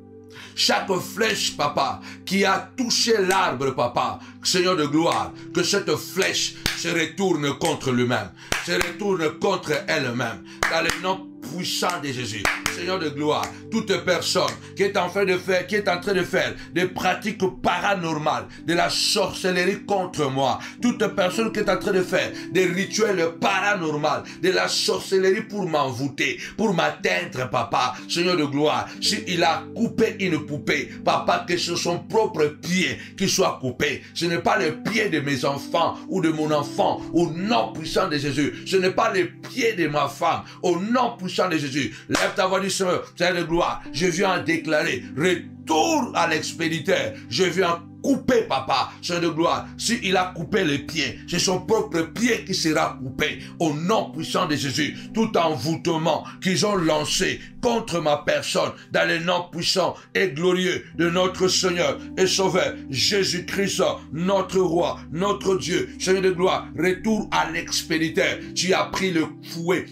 Chaque flèche, papa, qui a touché l'arbre, papa, Seigneur de gloire, que cette flèche se retourne contre lui-même, se retourne contre elle-même, dans le nom puissant de Jésus. Seigneur de gloire, toute personne qui est en train de faire des pratiques paranormales, de la sorcellerie contre moi, toute personne qui est en train de faire des rituels paranormaux, de la sorcellerie pour m'envoûter, pour m'atteindre, papa, Seigneur de gloire, s'il a coupé une poupée, papa, que ce soit son propre pied qui soit coupé, ce n'est pas le pied de mes enfants ou de mon enfant, au nom puissant de Jésus, ce n'est pas le pied de ma femme, au nom puissant de Jésus. Lève ta voix du Seigneur, Seigneur de gloire, je viens déclarer retour à l'expéditeur, je viens couper, papa, Seigneur de gloire, s'il a coupé les pieds, c'est son propre pied qui sera coupé, au nom puissant de Jésus. Tout envoûtement qu'ils ont lancé contre ma personne, dans le nom puissant et glorieux de notre Seigneur et Sauveur, Jésus-Christ, notre Roi, notre Dieu, Seigneur de gloire, retour à l'expéditeur. Tu as pris le fouet,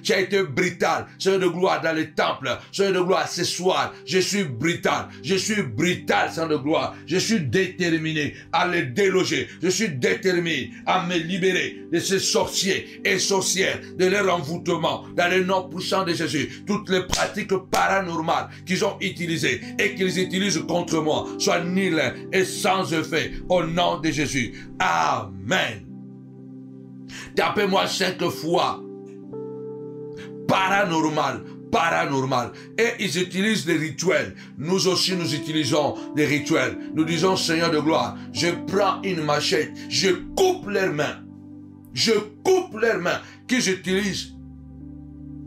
tu as été brutal, Seigneur de gloire, dans le temple, Seigneur de gloire, ce soir, je suis brutal, Seigneur de gloire, je suis déterminé à les déloger, je suis déterminé à me libérer de ces sorciers et sorcières, de leur envoûtement, dans le nom puissant de Jésus. Toutes les pratiques paranormales qu'ils ont utilisées et qu'ils utilisent contre moi soient nulles et sans effet, au nom de Jésus. Amen. Tapez-moi 5 fois. Paranormal. Et ils utilisent des rituels. Nous aussi, nous utilisons des rituels. Nous disons, Seigneur de gloire, je prends une machette, je coupe leurs mains. Qu'ils utilisent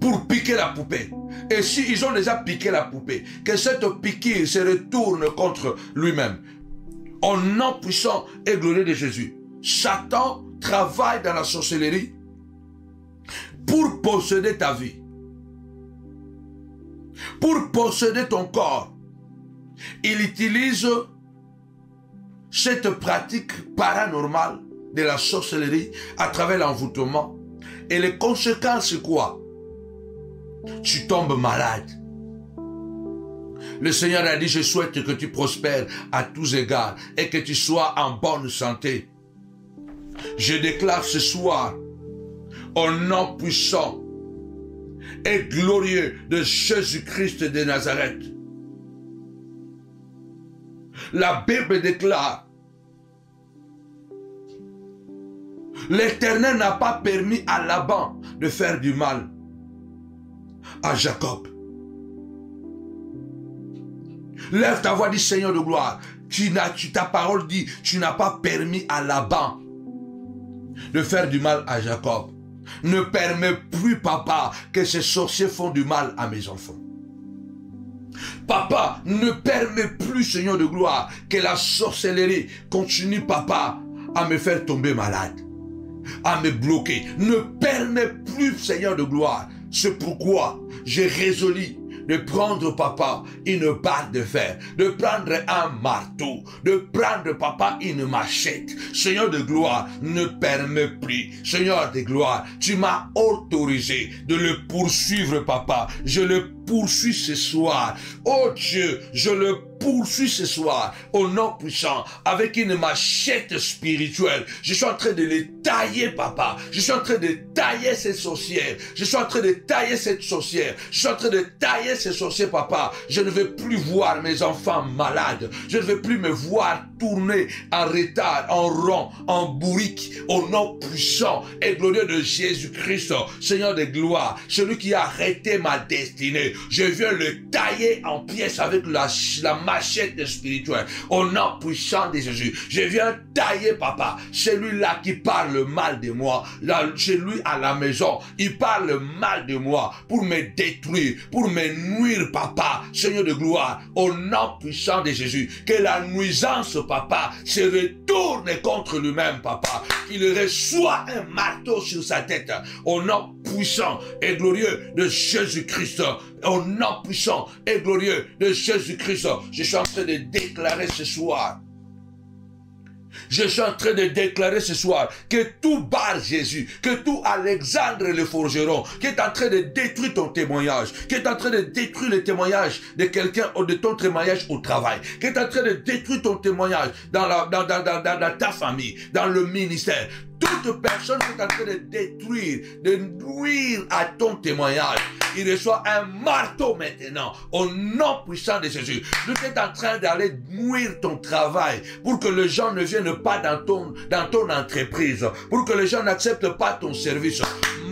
pour piquer la poupée. Et s'ils ont déjà piqué la poupée, que cette piqûre se retourne contre lui-même. Au nom puissant et glorieux de Jésus. Satan travaille dans la sorcellerie pour posséder ta vie. Pour posséder ton corps, il utilise cette pratique paranormale de la sorcellerie à travers l'envoûtement. Et les conséquences, c'est quoi? Tu tombes malade. Le Seigneur a dit, je souhaite que tu prospères à tous égards et que tu sois en bonne santé. Je déclare ce soir, au nom puissant et glorieux de Jésus-Christ de Nazareth. La Bible déclare, l'Éternel n'a pas permis à Laban de faire du mal à Jacob. Lève ta voix, dis Seigneur de gloire, ta parole dit, tu n'as pas permis à Laban de faire du mal à Jacob. Ne permets plus, papa, que ces sorciers font du mal à mes enfants. Papa, ne permets plus, Seigneur de gloire, que la sorcellerie continue, papa, à me faire tomber malade, à me bloquer. Ne permets plus, Seigneur de gloire. C'est pourquoi j'ai résolu de prendre, papa, une barre de fer, de prendre un marteau, de prendre, papa, une machette. Seigneur de gloire, ne permets plus. Seigneur de gloire, tu m'as autorisé de le poursuivre, papa. Je le poursuis ce soir. Oh Dieu, je le poursuis ce soir au nom puissant avec une machette spirituelle. Je suis en train de les tailler, papa. Je suis en train de tailler ces sorcières. Je suis en train de tailler cette sorcière. Je suis en train de tailler ces sorciers, papa. Je ne veux plus voir mes enfants malades. Je ne veux plus me voir tourner en retard, en rond, en bourrique, au nom puissant et glorieux de Jésus-Christ, Seigneur de gloire, celui qui a arrêté ma destinée. Je viens le tailler en pièces avec la machette spirituelle, au nom puissant de Jésus. Je viens tailler, papa, celui-là qui parle mal de moi, celui à la maison, il parle mal de moi pour me détruire, pour me nuire, papa, Seigneur de gloire, au nom puissant de Jésus. Que la nuisance, papa, se retourne contre lui-même, papa. Qu'il reçoit un marteau sur sa tête, au nom puissant et glorieux de Jésus-Christ. Au nom puissant et glorieux de Jésus-Christ. Je suis en train de déclarer ce soir Je suis en train de déclarer ce soir que tout Bar Jésus, que tout Alexandre le forgeron, qui est en train de détruire ton témoignage, qui est en train de détruire le témoignage de quelqu'un ou de ton témoignage au travail, qui est en train de détruire ton témoignage dans ta famille, dans le ministère. Toute personne qui est en train de détruire, de nuire à ton témoignage, il reçoit un marteau maintenant, au nom puissant de Jésus. Nous sommes en train d'aller nuire ton travail, pour que les gens ne viennent pas dans ton entreprise, pour que les gens n'acceptent pas ton service.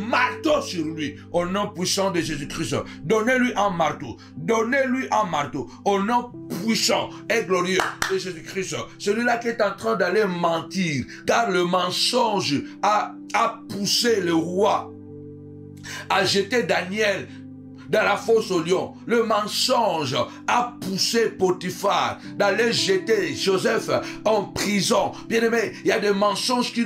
Marteau sur lui, au nom puissant de Jésus-Christ. Donnez-lui un marteau, donnez-lui un marteau, au nom puissant et glorieux de Jésus-Christ. Celui-là qui est en train d'aller mentir, car le mensonge a poussé le roi à jeter Daniel dans la fosse au lion. Le mensonge a poussé Potiphar d'aller jeter Joseph en prison. Bien aimé, il y a des mensonges qui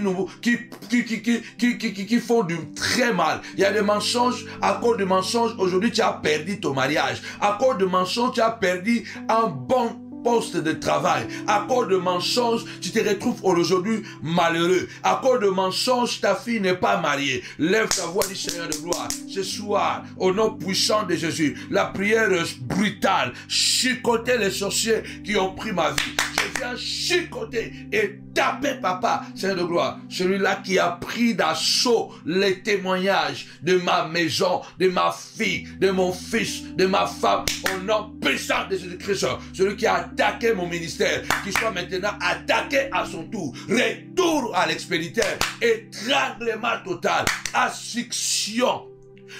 font du très mal. Il y a des mensonges, à cause de mensonges, aujourd'hui tu as perdu ton mariage. À cause de mensonges, tu as perdu un bon poste de travail. À cause de mensonges, tu te retrouves aujourd'hui malheureux. À cause de mensonges, ta fille n'est pas mariée. Lève ta voix du Seigneur de gloire. Ce soir, au nom puissant de Jésus, la prière brutale, chicoter les sorciers qui ont pris ma vie. Je viens chicoter et taper, papa, Seigneur de gloire, celui-là qui a pris d'assaut les témoignages de ma maison, de ma fille, de mon fils, de ma femme, au nom puissant de Jésus-Christ, celui qui a attaqué mon ministère, qui soit maintenant attaqué à son tour, retour à l'expéditeur, étranglement total, asphyxion.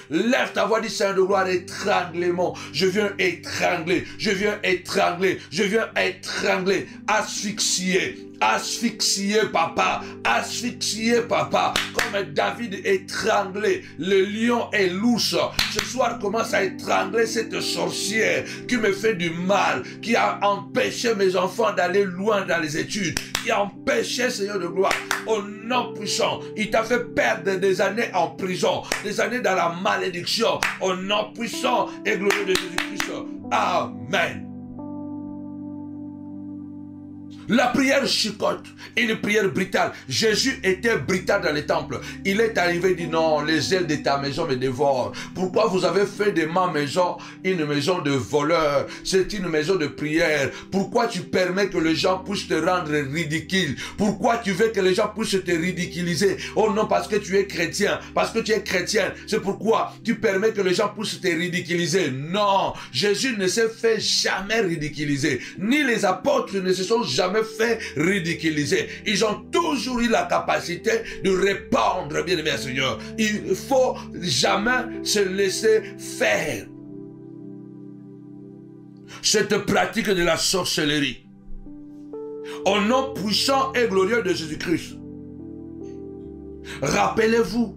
Lève ta voix, dit Seigneur de gloire, étranglement. Je viens étrangler, je viens étrangler, je viens étrangler, asphyxier. Asphyxier papa, comme David étranglé le lion et l'ours. Ce soir commence à étrangler cette sorcière qui me fait du mal, qui a empêché mes enfants d'aller loin dans les études, qui a empêché, Seigneur de gloire, au nom puissant. Il t'a fait perdre des années en prison, des années dans la malédiction, au nom puissant et glorieux de Jésus-Christ. Amen. La prière chicote, une prière brutale. Jésus était brutal dans les temples. Il est arrivé et dit non, les ailes de ta maison me dévorent. Pourquoi vous avez fait de ma maison une maison de voleurs? C'est une maison de prière. Pourquoi tu permets que les gens puissent te rendre ridicule? Pourquoi tu veux que les gens puissent te ridiculiser? Oh non, parce que tu es chrétien. Parce que tu es chrétien. C'est pourquoi tu permets que les gens puissent te ridiculiser. Non, Jésus ne s'est fait jamais ridiculiser. Ni les apôtres ne se sont jamais fait ridiculiser. Ils ont toujours eu la capacité de répondre, bien aimé Seigneur. Il ne faut jamais se laisser faire cette pratique de la sorcellerie. Au nom puissant et glorieux de Jésus-Christ. Rappelez-vous,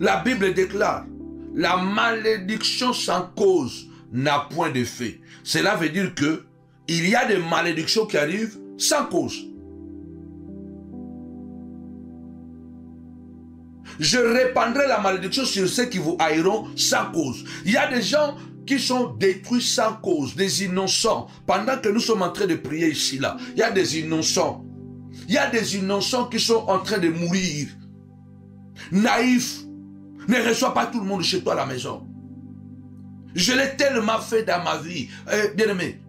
la Bible déclare, la malédiction sans cause n'a point d'effet. Cela veut dire que il y a des malédictions qui arrivent sans cause. Je répandrai la malédiction sur ceux qui vous haïront sans cause. Il y a des gens qui sont détruits sans cause, des innocents. Pendant que nous sommes en train de prier ici, là, il y a des innocents. Il y a des innocents qui sont en train de mourir. Naïfs. Ne reçois pas tout le monde chez toi à la maison. Je l'ai tellement fait dans ma vie. Bien-aimé,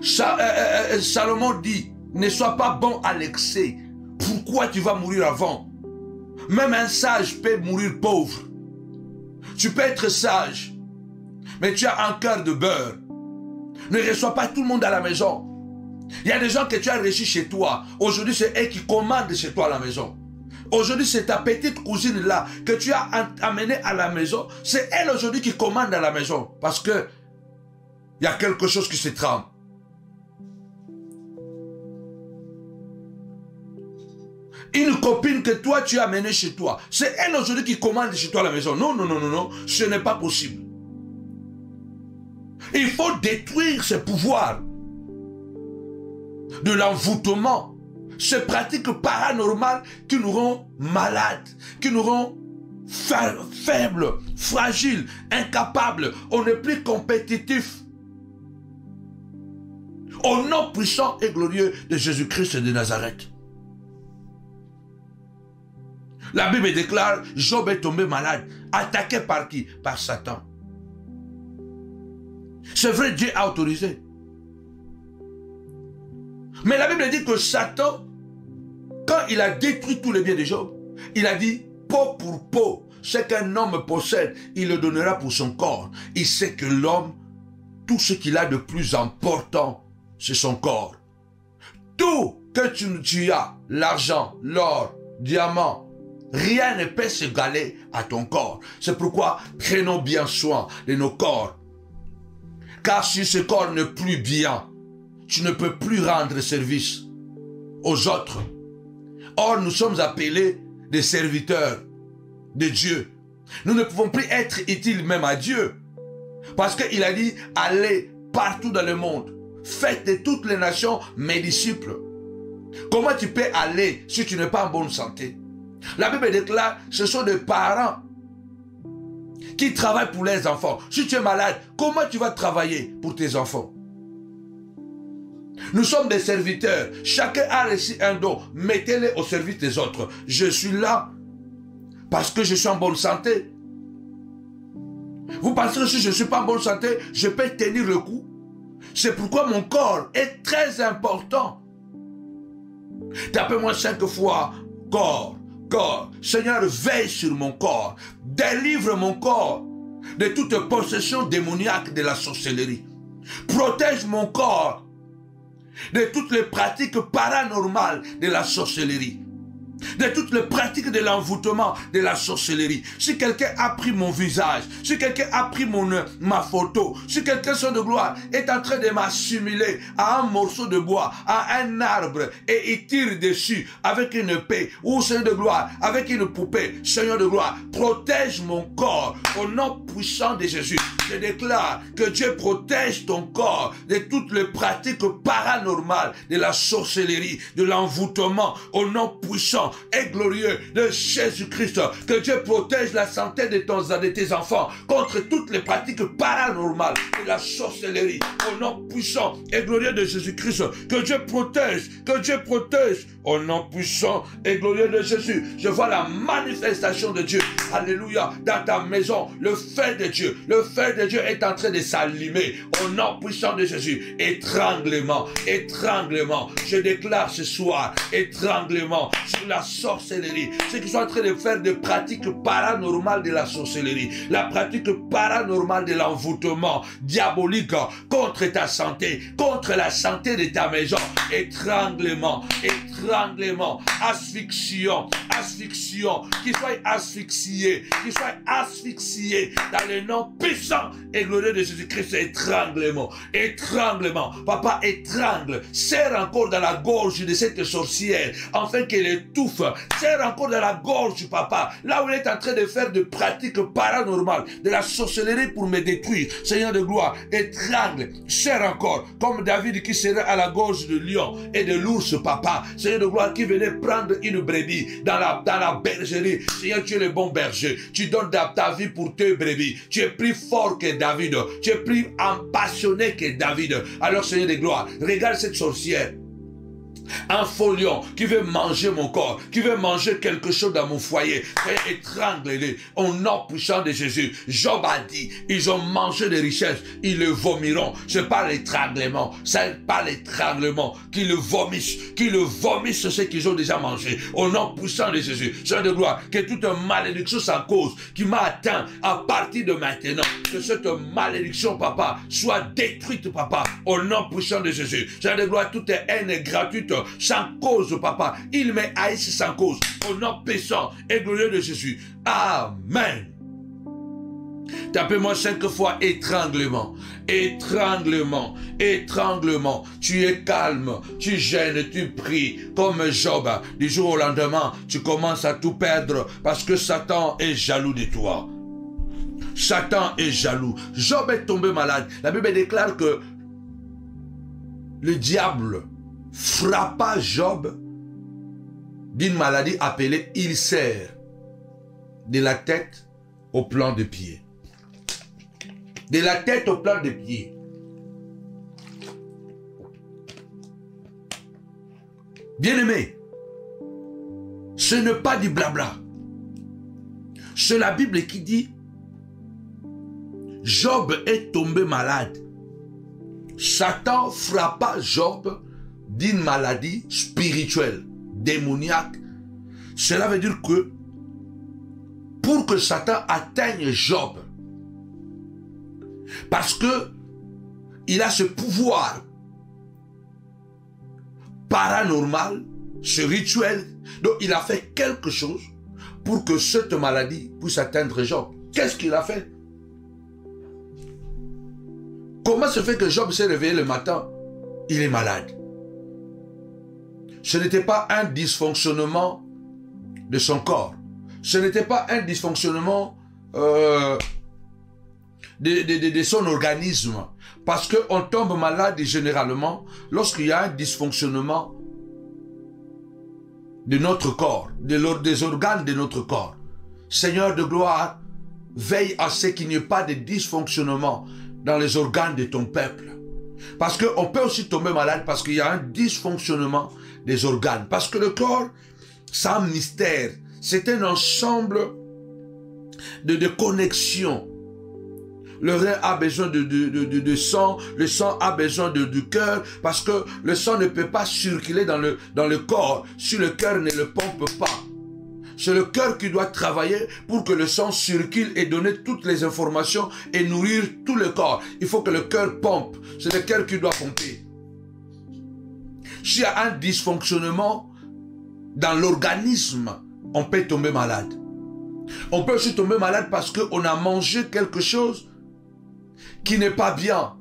Salomon dit, ne sois pas bon à l'excès. Pourquoi tu vas mourir avant? Même un sage peut mourir pauvre. Tu peux être sage, mais tu as un cœur de beurre. Ne reçois pas tout le monde à la maison. Il y a des gens que tu as reçus chez toi. Aujourd'hui, c'est eux qui commandent chez toi à la maison. Aujourd'hui, c'est ta petite cousine là que tu as amenée à la maison. C'est elle aujourd'hui qui commande à la maison. Parce que il y a quelque chose qui se trame. Une copine que toi tu as amenée chez toi, c'est elle aujourd'hui qui commande chez toi à la maison. Non, non, non, non, non, ce n'est pas possible. Il faut détruire ce pouvoir de l'envoûtement, ces pratiques paranormales qui nous rendent malades, qui nous rendent faibles, fragiles, incapables. On n'est plus compétitif. Au nom puissant et glorieux de Jésus-Christ de Nazareth. La Bible déclare, Job est tombé malade. Attaqué par qui? Par Satan. C'est vrai, Dieu a autorisé. Mais la Bible dit que Satan, quand il a détruit tous les biens de Job, il a dit, peau pour peau, ce qu'un homme possède, il le donnera pour son corps. Il sait que l'homme, tout ce qu'il a de plus important, c'est son corps. Tout que tu as, l'argent, l'or, diamant, rien ne peut s'égaler à ton corps. C'est pourquoi prenons bien soin de nos corps. Car si ce corps n'est plus bien, tu ne peux plus rendre service aux autres. Or, nous sommes appelés des serviteurs de Dieu. Nous ne pouvons plus être utiles même à Dieu. Parce qu'il a dit, allez partout dans le monde. Faites de toutes les nations mes disciples. Comment tu peux aller si tu n'es pas en bonne santé? La Bible déclare, ce sont des parents qui travaillent pour les enfants. Si tu es malade, comment tu vas travailler pour tes enfants? Nous sommes des serviteurs. Chacun a reçu un don. Mettez-les au service des autres. Je suis là parce que je suis en bonne santé. Vous pensez que si je ne suis pas en bonne santé, je peux tenir le coup? C'est pourquoi mon corps est très important. Tapez-moi 5 fois, corps, corps. Seigneur, veille sur mon corps. Délivre mon corps de toute possession démoniaque de la sorcellerie. Protège mon corps de toutes les pratiques paranormales de la sorcellerie. De toutes les pratiques de l'envoûtement de la sorcellerie. Si quelqu'un a pris mon visage, si quelqu'un a pris ma photo, si quelqu'un, Seigneur de gloire, est en train de m'assimiler à un morceau de bois, à un arbre, et il tire dessus avec une épée, ou Seigneur de gloire, avec une poupée, Seigneur de gloire, protège mon corps au nom puissant de Jésus. Je déclare que Dieu protège ton corps de toutes les pratiques paranormales de la sorcellerie, de l'envoûtement, au nom puissant et glorieux de Jésus-Christ. Que Dieu protège la santé de tes enfants contre toutes les pratiques paranormales de la sorcellerie, au nom puissant et glorieux de Jésus-Christ. Que Dieu protège, au nom puissant et glorieux de Jésus. Je vois la manifestation de Dieu, alléluia, dans ta maison. Le feu de Dieu est en train de s'allumer au nom puissant de Jésus. Étranglement, étranglement, je déclare ce soir, étranglement sur la sorcellerie. Ceux qui sont en train de faire des pratiques paranormales de la sorcellerie, la pratique paranormale de l'envoûtement diabolique contre ta santé, contre la santé de ta maison. Étranglement, étranglement, asphyxion, qu'ils soient asphyxiés, dans le nom puissant et glorieux de Jésus-Christ. Étranglement, étranglement, papa, étrangle, serre encore dans la gorge de cette sorcière, afin qu'elle étouffe, serre encore dans la gorge, papa, là où elle est en train de faire des pratiques paranormales, de la sorcellerie pour me détruire. Seigneur de gloire, étrangle, serre encore, comme David qui serrait à la gorge de lion et de l'ours, papa. Seigneur de gloire, qui venait prendre une brebis dans la bergerie. Seigneur, tu es le bon berger. Tu donnes ta vie pour tes brebis. Tu es plus fort que David. Tu es plus passionné que David. Alors, Seigneur de gloire, regarde cette sorcière. Un faux lion qui veut manger mon corps, qui veut manger quelque chose dans mon foyer, étrangle-les au nom puissant de Jésus. Job a dit, ils ont mangé des richesses, ils le vomiront. C'est pas l'étranglement, c'est pas l'étranglement, qu'ils le vomissent ce qu'ils ont déjà mangé. Au nom puissant de Jésus, Seigneur de gloire, que toute malédiction sans cause qui m'a atteint à partir de maintenant, que cette malédiction, papa, soit détruite, papa, au nom puissant de Jésus. Seigneur de gloire, toute haine gratuite sans cause, papa. Il me haïssent sans cause. Au nom puissant et glorieux de Jésus. Amen. Tapez-moi 5 fois étranglement, étranglement, étranglement. Tu es calme, tu gênes, tu pries comme Job. Du jour au lendemain, tu commences à tout perdre parce que Satan est jaloux de toi. Satan est jaloux. Job est tombé malade. La Bible déclare que le diable frappa Job d'une maladie appelée ulcère de la tête au plan de pied. De la tête au plan de pied. Bien-aimé, ce n'est pas du blabla. C'est la Bible qui dit, Job est tombé malade. Satan frappa Job d'une maladie spirituelle, démoniaque. Cela veut dire que pour que Satan atteigne Job, parce que il a ce pouvoir paranormal, ce rituel, donc il a fait quelque chose pour que cette maladie puisse atteindre Job. Qu'est-ce qu'il a fait? Comment se fait que Job s'est réveillé le matin? Il est malade. Ce n'était pas un dysfonctionnement de son corps. Ce n'était pas un dysfonctionnement de son organisme. Parce qu'on tombe malade généralement lorsqu'il y a un dysfonctionnement de notre corps, des organes de notre corps. Seigneur de gloire, veille à ce qu'il n'y ait pas de dysfonctionnement dans les organes de ton peuple. Parce qu'on peut aussi tomber malade parce qu'il y a un dysfonctionnement des organes. Parce que le corps, c'est un mystère. C'est un ensemble de connexions. Le rein a besoin de sang, le sang a besoin du cœur, parce que le sang ne peut pas circuler dans le corps si le cœur ne le pompe pas. C'est le cœur qui doit travailler pour que le sang circule et donner toutes les informations et nourrir tout le corps. Il faut que le cœur pompe. C'est le cœur qui doit pomper. S'il y a un dysfonctionnement dans l'organisme, on peut tomber malade. On peut aussi tomber malade parce qu'on a mangé quelque chose qui n'est pas bien,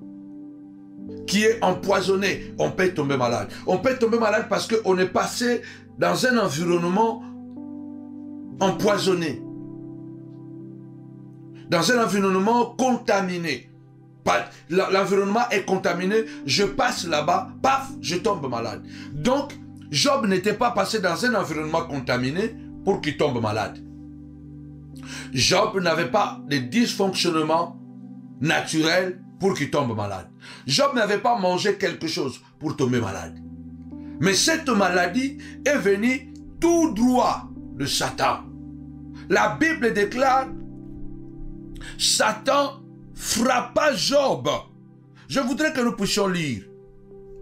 qui est empoisonné. On peut tomber malade. On peut tomber malade parce qu'on est passé dans un environnement empoisonné, dans un environnement contaminé. L'environnement est contaminé, je passe là-bas, paf, je tombe malade. Donc, Job n'était pas passé dans un environnement contaminé pour qu'il tombe malade. Job n'avait pas de dysfonctionnement naturel pour qu'il tombe malade. Job n'avait pas mangé quelque chose pour tomber malade. Mais cette maladie est venue tout droit de Satan. La Bible déclare, Satan frappa Job. Je voudrais que nous puissions lire.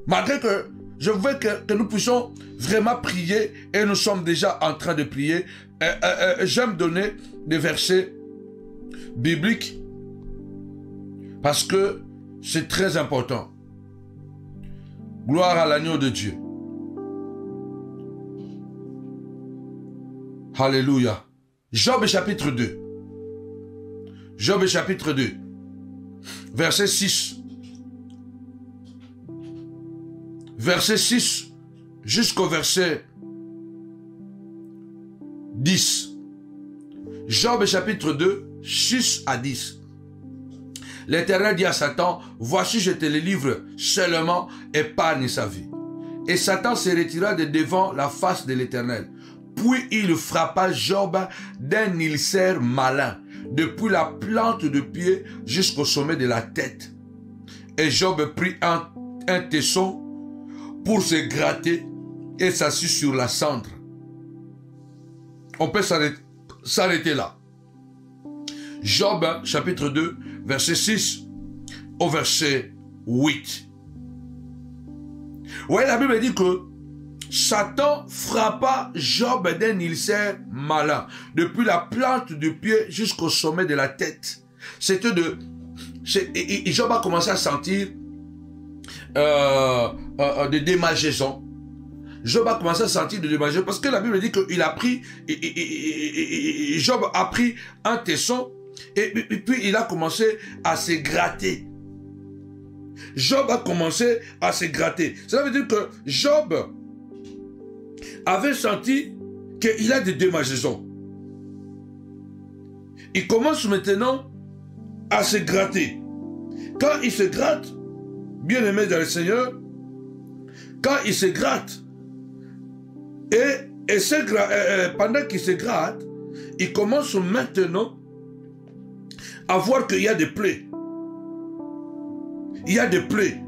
Malgré que je veux que nous puissions vraiment prier, et nous sommes déjà en train de prier. J'aime donner des versets bibliques parce que c'est très important. Gloire à l'agneau de Dieu. Alléluia. Job chapitre 2. Job chapitre 2. Verset 6. Verset 6 jusqu'au verset 10. Job chapitre 2, 6 à 10. L'Éternel dit à Satan, voici je te le livre seulement, épargne sa vie. Et Satan se retira de devant la face de l'Éternel. Puis il frappa Job d'un ulcère malin, depuis la plante de pied jusqu'au sommet de la tête. Et Job prit un tesson pour se gratter et s'assit sur la cendre. On peut s'arrêter là. Job chapitre 2, verset 6 au verset 8. Oui, la Bible dit que Satan frappa Job d'un ulcère malin, depuis la plante du pied jusqu'au sommet de la tête. C'était et Job a commencé à sentir des démangeaisons. Job a commencé à sentir des démangeaisons parce que la Bible dit qu'il a pris, Job a pris un tesson et puis il a commencé à se gratter. Job a commencé à se gratter. Ça veut dire que Job avait senti qu'il a des démangeaisons. Il commence maintenant à se gratter. Quand il se gratte, bien aimé dans le Seigneur, quand il se gratte, pendant qu'il se gratte, il commence maintenant à voir qu'il y a des plaies. Il y a des plaies.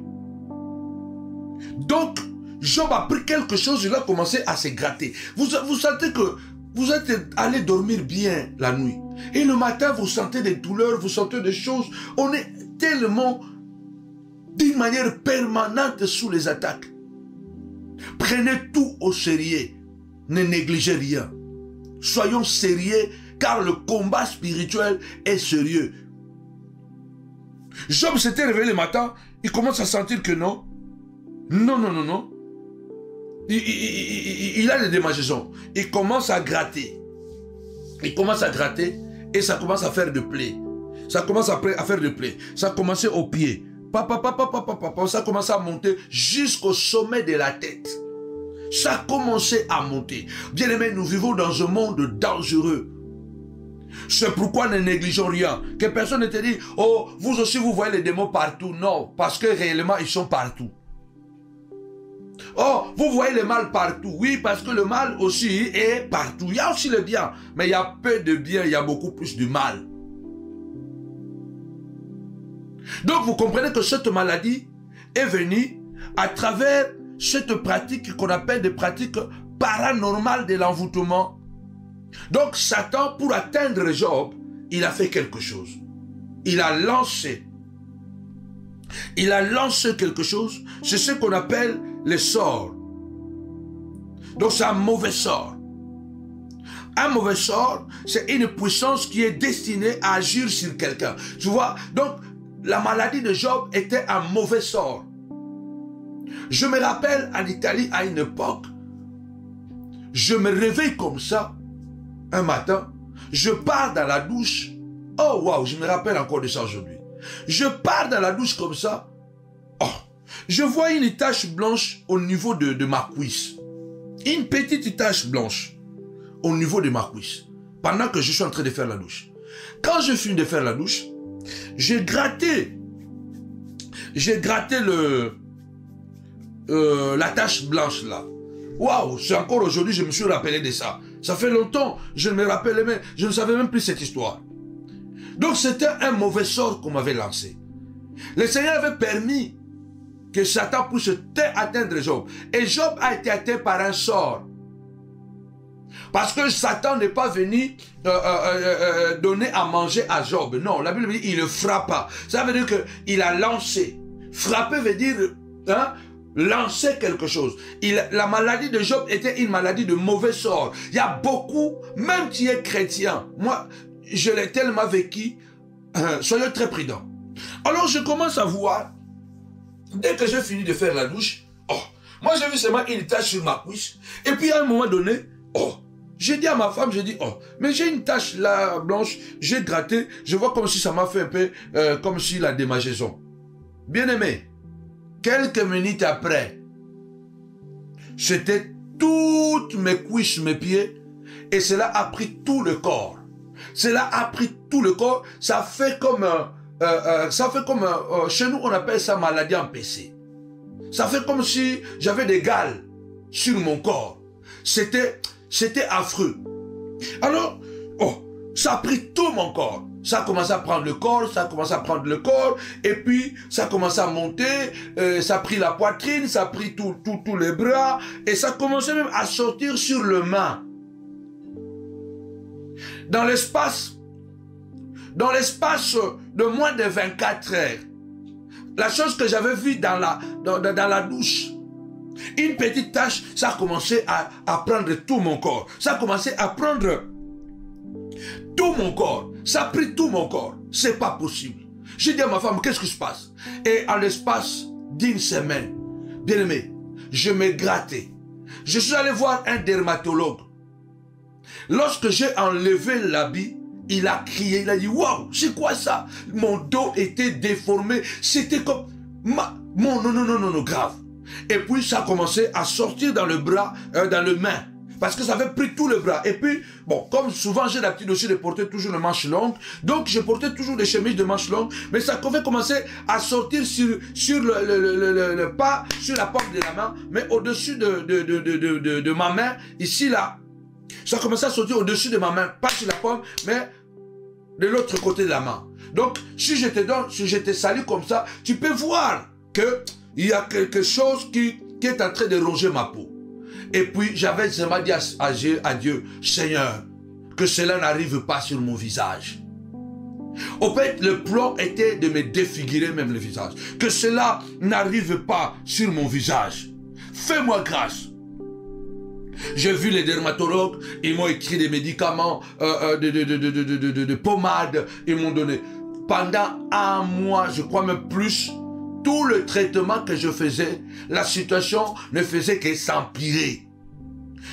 Donc, Job a pris quelque chose, il a commencé à se gratter. Vous sentez que vous êtes allé dormir bien la nuit. Et le matin, vous sentez des douleurs, vous sentez des choses. On est tellement, d'une manière permanente, sous les attaques. Prenez tout au sérieux. Ne négligez rien. Soyons sérieux, car le combat spirituel est sérieux. Job s'était réveillé le matin, il commence à sentir que non. Non. Il a des démangeaisons. Il commence à gratter. Il commence à gratter et ça commence à faire de plaies. Ça commence à faire de plaies. Ça a commencé au pied. Ça a commencé à monter jusqu'au sommet de la tête. Ça a commencé à monter. Bien aimés, nous vivons dans un monde dangereux. C'est pourquoi ne négligeons rien. Que personne ne te dise, oh, vous aussi vous voyez les démons partout. Non, parce que réellement ils sont partout. Oh, vous voyez le mal partout. Oui, parce que le mal aussi est partout. Il y a aussi le bien. Mais il y a peu de bien, il y a beaucoup plus de mal. Donc vous comprenez que cette maladie est venue à travers cette pratique qu'on appelle des pratiques paranormales de l'envoûtement. Donc Satan, pour atteindre Job, il a fait quelque chose. Il a lancé quelque chose. C'est ce qu'on appelle les sorts. Donc c'est un mauvais sort. Un mauvais sort, c'est une puissance qui est destinée à agir sur quelqu'un. Tu vois, donc la maladie de Job était un mauvais sort. Je me rappelle en Italie à une époque, je me réveille comme ça, un matin, je pars dans la douche. Oh waouh, je me rappelle encore de ça aujourd'hui. Je pars dans la douche comme ça. Oh, je vois une tache blanche au niveau de ma cuisse. Une petite tache blanche au niveau de ma cuisse. Pendant que je suis en train de faire la douche. Quand je finis de faire la douche, j'ai gratté la tache blanche là. Waouh, c'est encore aujourd'hui, je me suis rappelé de ça. Ça fait longtemps, je ne me rappelais même, je ne savais même plus cette histoire. Donc c'était un mauvais sort qu'on m'avait lancé. Le Seigneur avait permis que Satan puisse atteindre Job. Et Job a été atteint par un sort. Parce que Satan n'est pas venu donner à manger à Job. Non, la Bible dit il le frappa. Ça veut dire qu'il a lancé. Frapper veut dire lancer quelque chose. La maladie de Job était une maladie de mauvais sort. Il y a beaucoup, même qui est chrétien. Moi, je l'ai tellement vécu. Soyez très prudents. Alors je commence à voir, dès que j'ai fini de faire la douche, moi j'ai vu seulement une tache sur ma cuisse. Et puis à un moment donné, j'ai dit à ma femme, j'ai dit, mais j'ai une tache là blanche, j'ai gratté, je vois comme si ça m'a fait un peu comme si la démangeaison. Bien aimé, quelques minutes après, c'était toutes mes cuisses, mes pieds, et cela a pris tout le corps. Cela a pris tout le corps, ça fait comme, chez nous on appelle ça maladie empêchée. Ça fait comme si j'avais des gales sur mon corps. C'était affreux. Alors, ça a pris tout mon corps. Ça a commencé à prendre le corps, et puis ça a commencé à monter, ça a pris la poitrine, ça a pris tous les bras, et ça a commencé même à sortir sur le main. Dans l'espace de moins de 24 heures, la chose que j'avais vue dans la douche, une petite tache, ça a commencé à prendre tout mon corps. Ça a commencé à prendre tout mon corps. Ça a pris tout mon corps. C'est pas possible. J'ai dit à ma femme, qu'est-ce qui se passe? Et en l'espace d'une semaine, bien aimé, je me grattais. Je suis allé voir un dermatologue. Lorsque j'ai enlevé l'habit, il a crié, il a dit, waouh, c'est quoi ça? Mon dos était déformé. C'était comme, non, grave. Et puis ça a commencé à sortir dans le bras, dans le main. Parce que ça avait pris tout le bras. Et puis, bon, comme souvent j'ai l'habitude aussi de porter toujours les manches longues, donc je portais toujours des chemises de manches longues, mais ça avait commencé à sortir sur le pas, sur la paume de la main, mais au-dessus de ma main, ici là. Ça a commencé à sortir au-dessus de ma main, pas sur la paume, mais de l'autre côté de la main. Donc, si je te sali comme ça, tu peux voir qu'il y a quelque chose qui qui est en train de ronger ma peau. Et puis, j'avais seulement dit à Dieu, Seigneur, que cela n'arrive pas sur mon visage. Au fait, le plan était de me défigurer même le visage. Que cela n'arrive pas sur mon visage. Fais-moi grâce. J'ai vu les dermatologues, ils m'ont écrit des médicaments, de pommades, ils m'ont donné. Pendant un mois, je crois même plus, tout le traitement que je faisais, la situation ne faisait que s'empirer.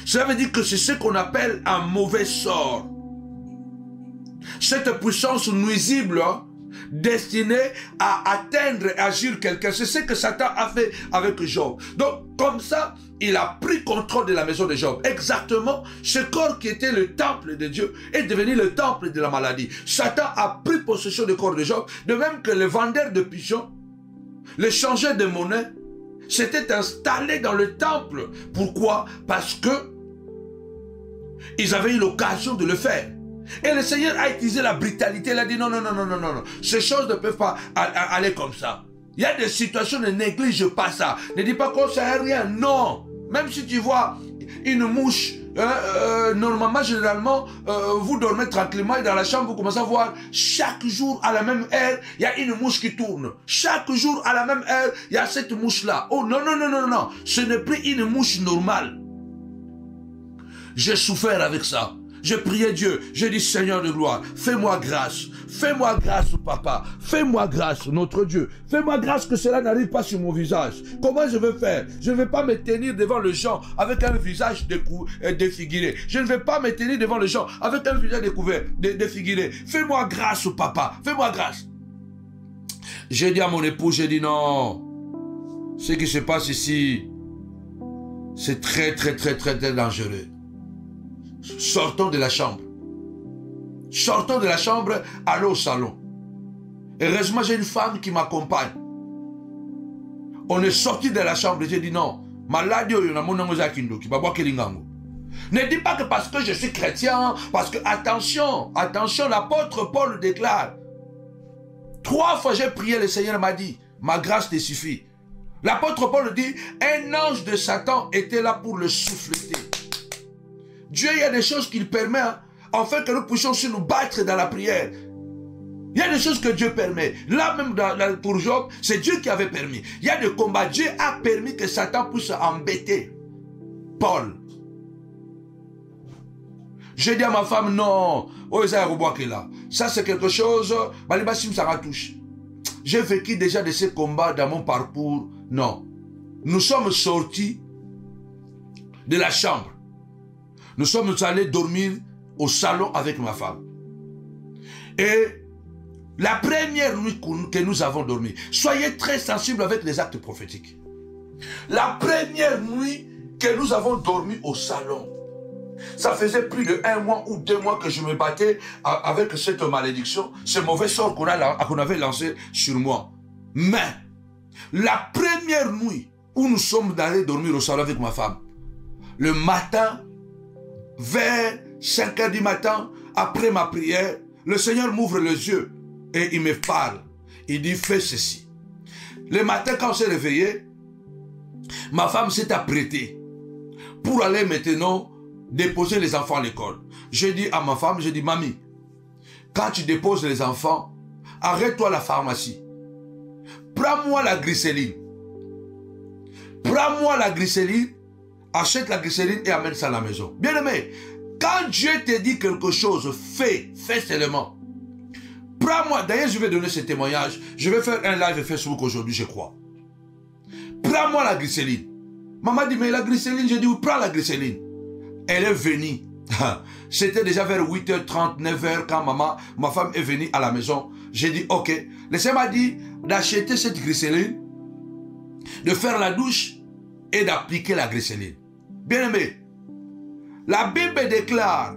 Ça veut dire que c'est ce qu'on appelle un mauvais sort. Cette puissance nuisible, destinée à atteindre et agir quelqu'un. C'est ce que Satan a fait avec Job. Donc, comme ça, il a pris contrôle de la maison de Job. Exactement, ce corps qui était le temple de Dieu est devenu le temple de la maladie. Satan a pris possession du corps de Job, de même que les vendeurs de pigeons, les changeurs de monnaie, s'étaient installés dans le temple. Pourquoi? Parce que ils avaient eu l'occasion de le faire. Et le Seigneur a utilisé la brutalité. Il a dit non, non, non, non, non, non, non. Ces choses ne peuvent pas aller comme ça. Il y a des situations, ne néglige pas ça. Ne dis pas qu'on ne sert à rien. Non. Même si tu vois une mouche, normalement, généralement, vous dormez tranquillement et dans la chambre, vous commencez à voir chaque jour à la même heure, il y a une mouche qui tourne. Chaque jour à la même heure, il y a cette mouche-là. Oh non, non, non, non, non. Ce n'est plus une mouche normale. J'ai souffert avec ça. Je priais Dieu, j'ai dit Seigneur de gloire, fais-moi grâce, papa, fais-moi grâce, notre Dieu, fais-moi grâce que cela n'arrive pas sur mon visage. Comment je vais faire? Je ne vais pas me tenir devant les gens avec un visage défiguré. Je ne vais pas me tenir devant les gens avec un visage défiguré. Fais-moi grâce, papa, fais-moi grâce. J'ai dit à mon époux, j'ai dit non, ce qui se passe ici, c'est très dangereux. Sortons de la chambre. Sortons de la chambre, allons au salon. Heureusement, j'ai une femme qui m'accompagne. On est sorti de la chambre et j'ai dit non. Ne dis pas que parce que je suis chrétien, parce que attention, l'apôtre Paul déclare. 3 fois j'ai prié, le Seigneur m'a dit, ma grâce te suffit. L'apôtre Paul dit, un ange de Satan était là pour le souffleter. Dieu, il y a des choses qu'il permet, afin que nous puissions aussi nous battre dans la prière. Il y a des choses que Dieu permet. Là même pour Job, c'est Dieu qui avait permis. Il y a des combats. Dieu a permis que Satan puisse embêter Paul. J'ai dit à ma femme, non, ça c'est quelque chose, j'ai vécu déjà de ces combats dans mon parcours. Non. Nous sommes sortis de la chambre. Nous sommes allés dormir au salon avec ma femme. Et la première nuit que nous avons dormi, soyez très sensibles avec les actes prophétiques. La première nuit que nous avons dormi au salon, ça faisait plus de 1 mois ou 2 mois que je me battais avec cette malédiction, ce mauvais sort qu'on avait lancé sur moi. Mais la première nuit où nous sommes allés dormir au salon avec ma femme, le matin, vers 5 heures du matin, après ma prière, le Seigneur m'ouvre les yeux et il me parle. Il dit, fais ceci. Le matin, quand on s'est réveillé, ma femme s'est apprêtée pour aller maintenant déposer les enfants à l'école. J'ai dit à ma femme, j'ai dit, mamie, quand tu déposes les enfants, arrête-toi à la pharmacie. Prends-moi la glycéline. Prends-moi la glycéline. Achète la glycérine et amène ça à la maison. Bien aimé, quand Dieu te dit quelque chose, fais seulement. Prends-moi, d'ailleurs je vais donner ce témoignage, je vais faire un live Facebook aujourd'hui, je crois. Prends-moi la glycérine. Maman dit, mais la glycérine, j'ai dit, oui, prends la glycérine. Elle est venue. C'était déjà vers 8h30, 9h quand ma femme est venue à la maison. J'ai dit, ok. Le Seigneur m'a dit d'acheter cette glycérine, de faire la douche et d'appliquer la glycérine. Bien aimé, la Bible déclare,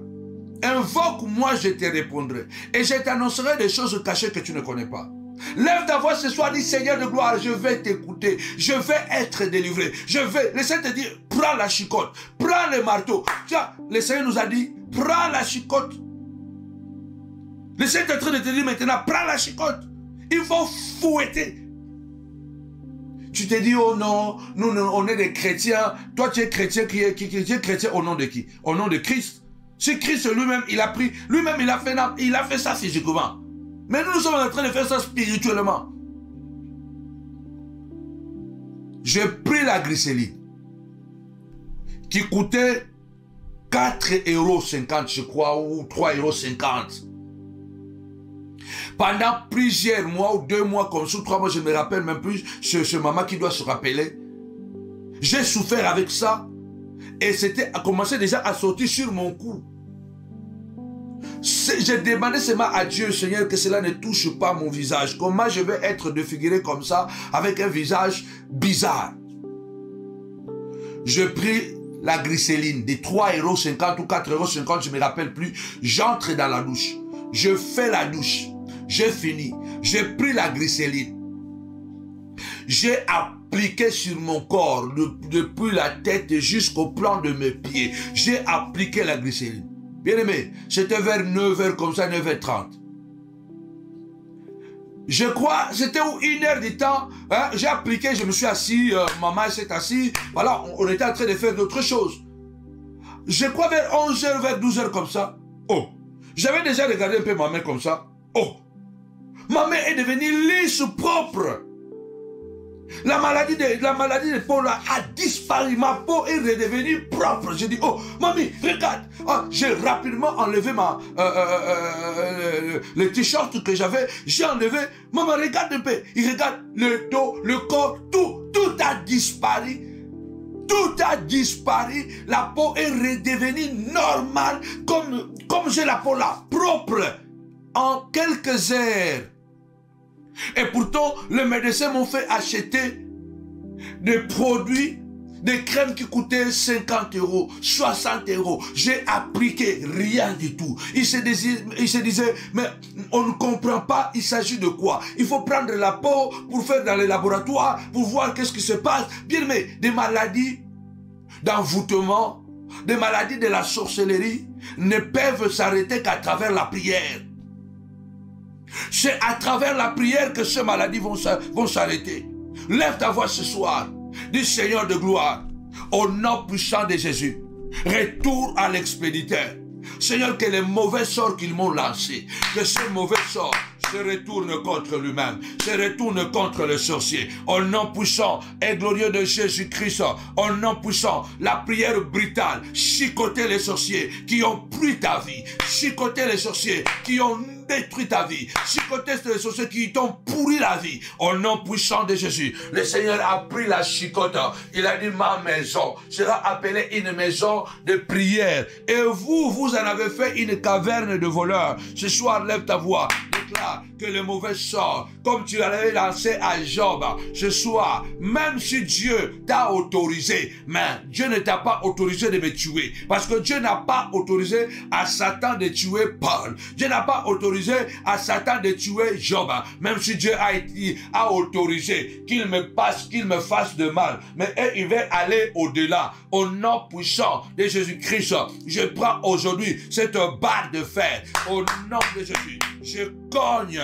invoque-moi, je te répondrai. Et je t'annoncerai des choses cachées que tu ne connais pas. Lève ta voix ce soir, dis Seigneur de gloire, je vais t'écouter, je vais être délivré. Le Seigneur te dit, prends la chicotte, prends le marteau. Tiens, le Seigneur nous a dit, prends la chicotte. Le Seigneur est en train de te dire maintenant, prends la chicotte. Il faut fouetter. Tu te dis, oh non, nous, on est des chrétiens. Toi, tu es chrétien, tu es chrétien au nom de qui? Au nom de Christ. C'est Christ lui-même, il a pris, lui-même, il a fait ça physiquement. Mais nous sommes en train de faire ça spirituellement. J'ai pris la glycéline qui coûtait 4,50 €, je crois, ou 3,50 €. Pendant plusieurs mois ou 2 mois comme ça, 3 mois, je ne me rappelle même plus, ce maman qui doit se rappeler. J'ai souffert avec ça et c'était commencé déjà à sortir sur mon cou. J'ai demandé seulement à Dieu, Seigneur, que cela ne touche pas mon visage. Comment je vais être défiguré comme ça, avec un visage bizarre? Je pris la glycéline de 3,50 € ou 4,50 €, je ne me rappelle plus. J'entre dans la douche. Je fais la douche. J'ai fini. J'ai pris la glycéline. J'ai appliqué sur mon corps, depuis la tête jusqu'au plan de mes pieds. J'ai appliqué la glycéline. Bien aimé, c'était vers 9 h comme ça, 9 h 30. Je crois, c'était 1 heure du temps. Hein, j'ai appliqué, je me suis assis, maman s'est assise. Voilà, on était en train de faire d'autres choses. Je crois vers 11 h, vers 12 h comme ça. Oh, j'avais déjà regardé un peu ma main comme ça. Oh, ma main est devenue lisse, propre. La maladie de peau là a disparu. Ma peau est redevenue propre. J'ai dit, oh, mamie, regarde. Oh, j'ai rapidement enlevé le t-shirt que j'avais. J'ai enlevé. Maman, regarde un peu. Il regarde le dos, le corps, tout a disparu. Tout a disparu. La peau est redevenue normale. Comme j'ai la peau là, propre. En quelques heures. Et pourtant, les médecins m'ont fait acheter des produits, des crèmes qui coûtaient 50 €, 60 €. J'ai appliqué rien du tout. Ils se disaient, mais on ne comprend pas, il s'agit de quoi? Il faut prendre la peau pour faire dans les laboratoires, pour voir qu'est-ce qui se passe. Bien, mais des maladies d'envoûtement, des maladies de la sorcellerie ne peuvent s'arrêter qu'à travers la prière. C'est à travers la prière que ces maladies vont s'arrêter. Lève ta voix ce soir. Dis Seigneur de gloire, au nom puissant de Jésus, retour à l'expéditeur. Seigneur, que les mauvais sorts qu'ils m'ont lancés, que ces mauvais sorts se retournent contre lui-même, se retournent contre le sorcier. Au nom puissant et glorieux de Jésus-Christ, au nom puissant, la prière brutale, chicoter les sorciers qui ont pris ta vie, chicoter les sorciers qui ont détruit ta vie, chicoter les sorciers qui t'ont pourri la vie. Au nom puissant de Jésus, le Seigneur a pris la chicote. Il a dit, ma maison sera appelée une maison de prière. Et vous en avez fait une caverne de voleurs. Ce soir, lève ta voix. Déclare que le mauvais sort, comme tu l'avais lancé à Job, ce soir, même si Dieu t'a autorisé, mais Dieu ne t'a pas autorisé de me tuer. Parce que Dieu n'a pas autorisé à Satan de tuer Paul. Dieu n'a pas autorisé à Satan de tuer Job. Même si Dieu a autorisé qu'il me fasse de mal. Mais il va aller au-delà. Au nom puissant de Jésus-Christ, je prends aujourd'hui cette barre de fer. Au nom de Jésus, je cogne.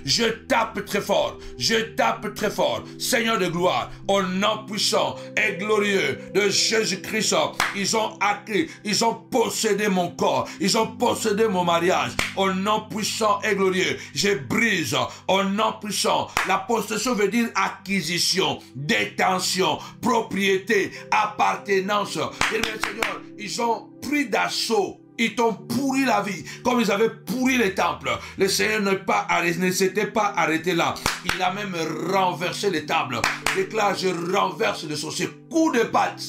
Je tape très fort, Seigneur de gloire, au nom puissant et glorieux de Jésus-Christ. Ils ont acquis, ils ont possédé mon corps, ils ont possédé mon mariage. Au nom puissant et glorieux, je brise. Au nom puissant, la possession veut dire acquisition, détention, propriété, appartenance. Et bien, Seigneur, ils ont pris d'assaut. Ils t'ont pourri la vie, comme ils avaient pourri les temples. Le Seigneur ne s'était pas arrêté là. Il a même renversé les tables. Déclare, je renverse les sorciers. Coup de patte.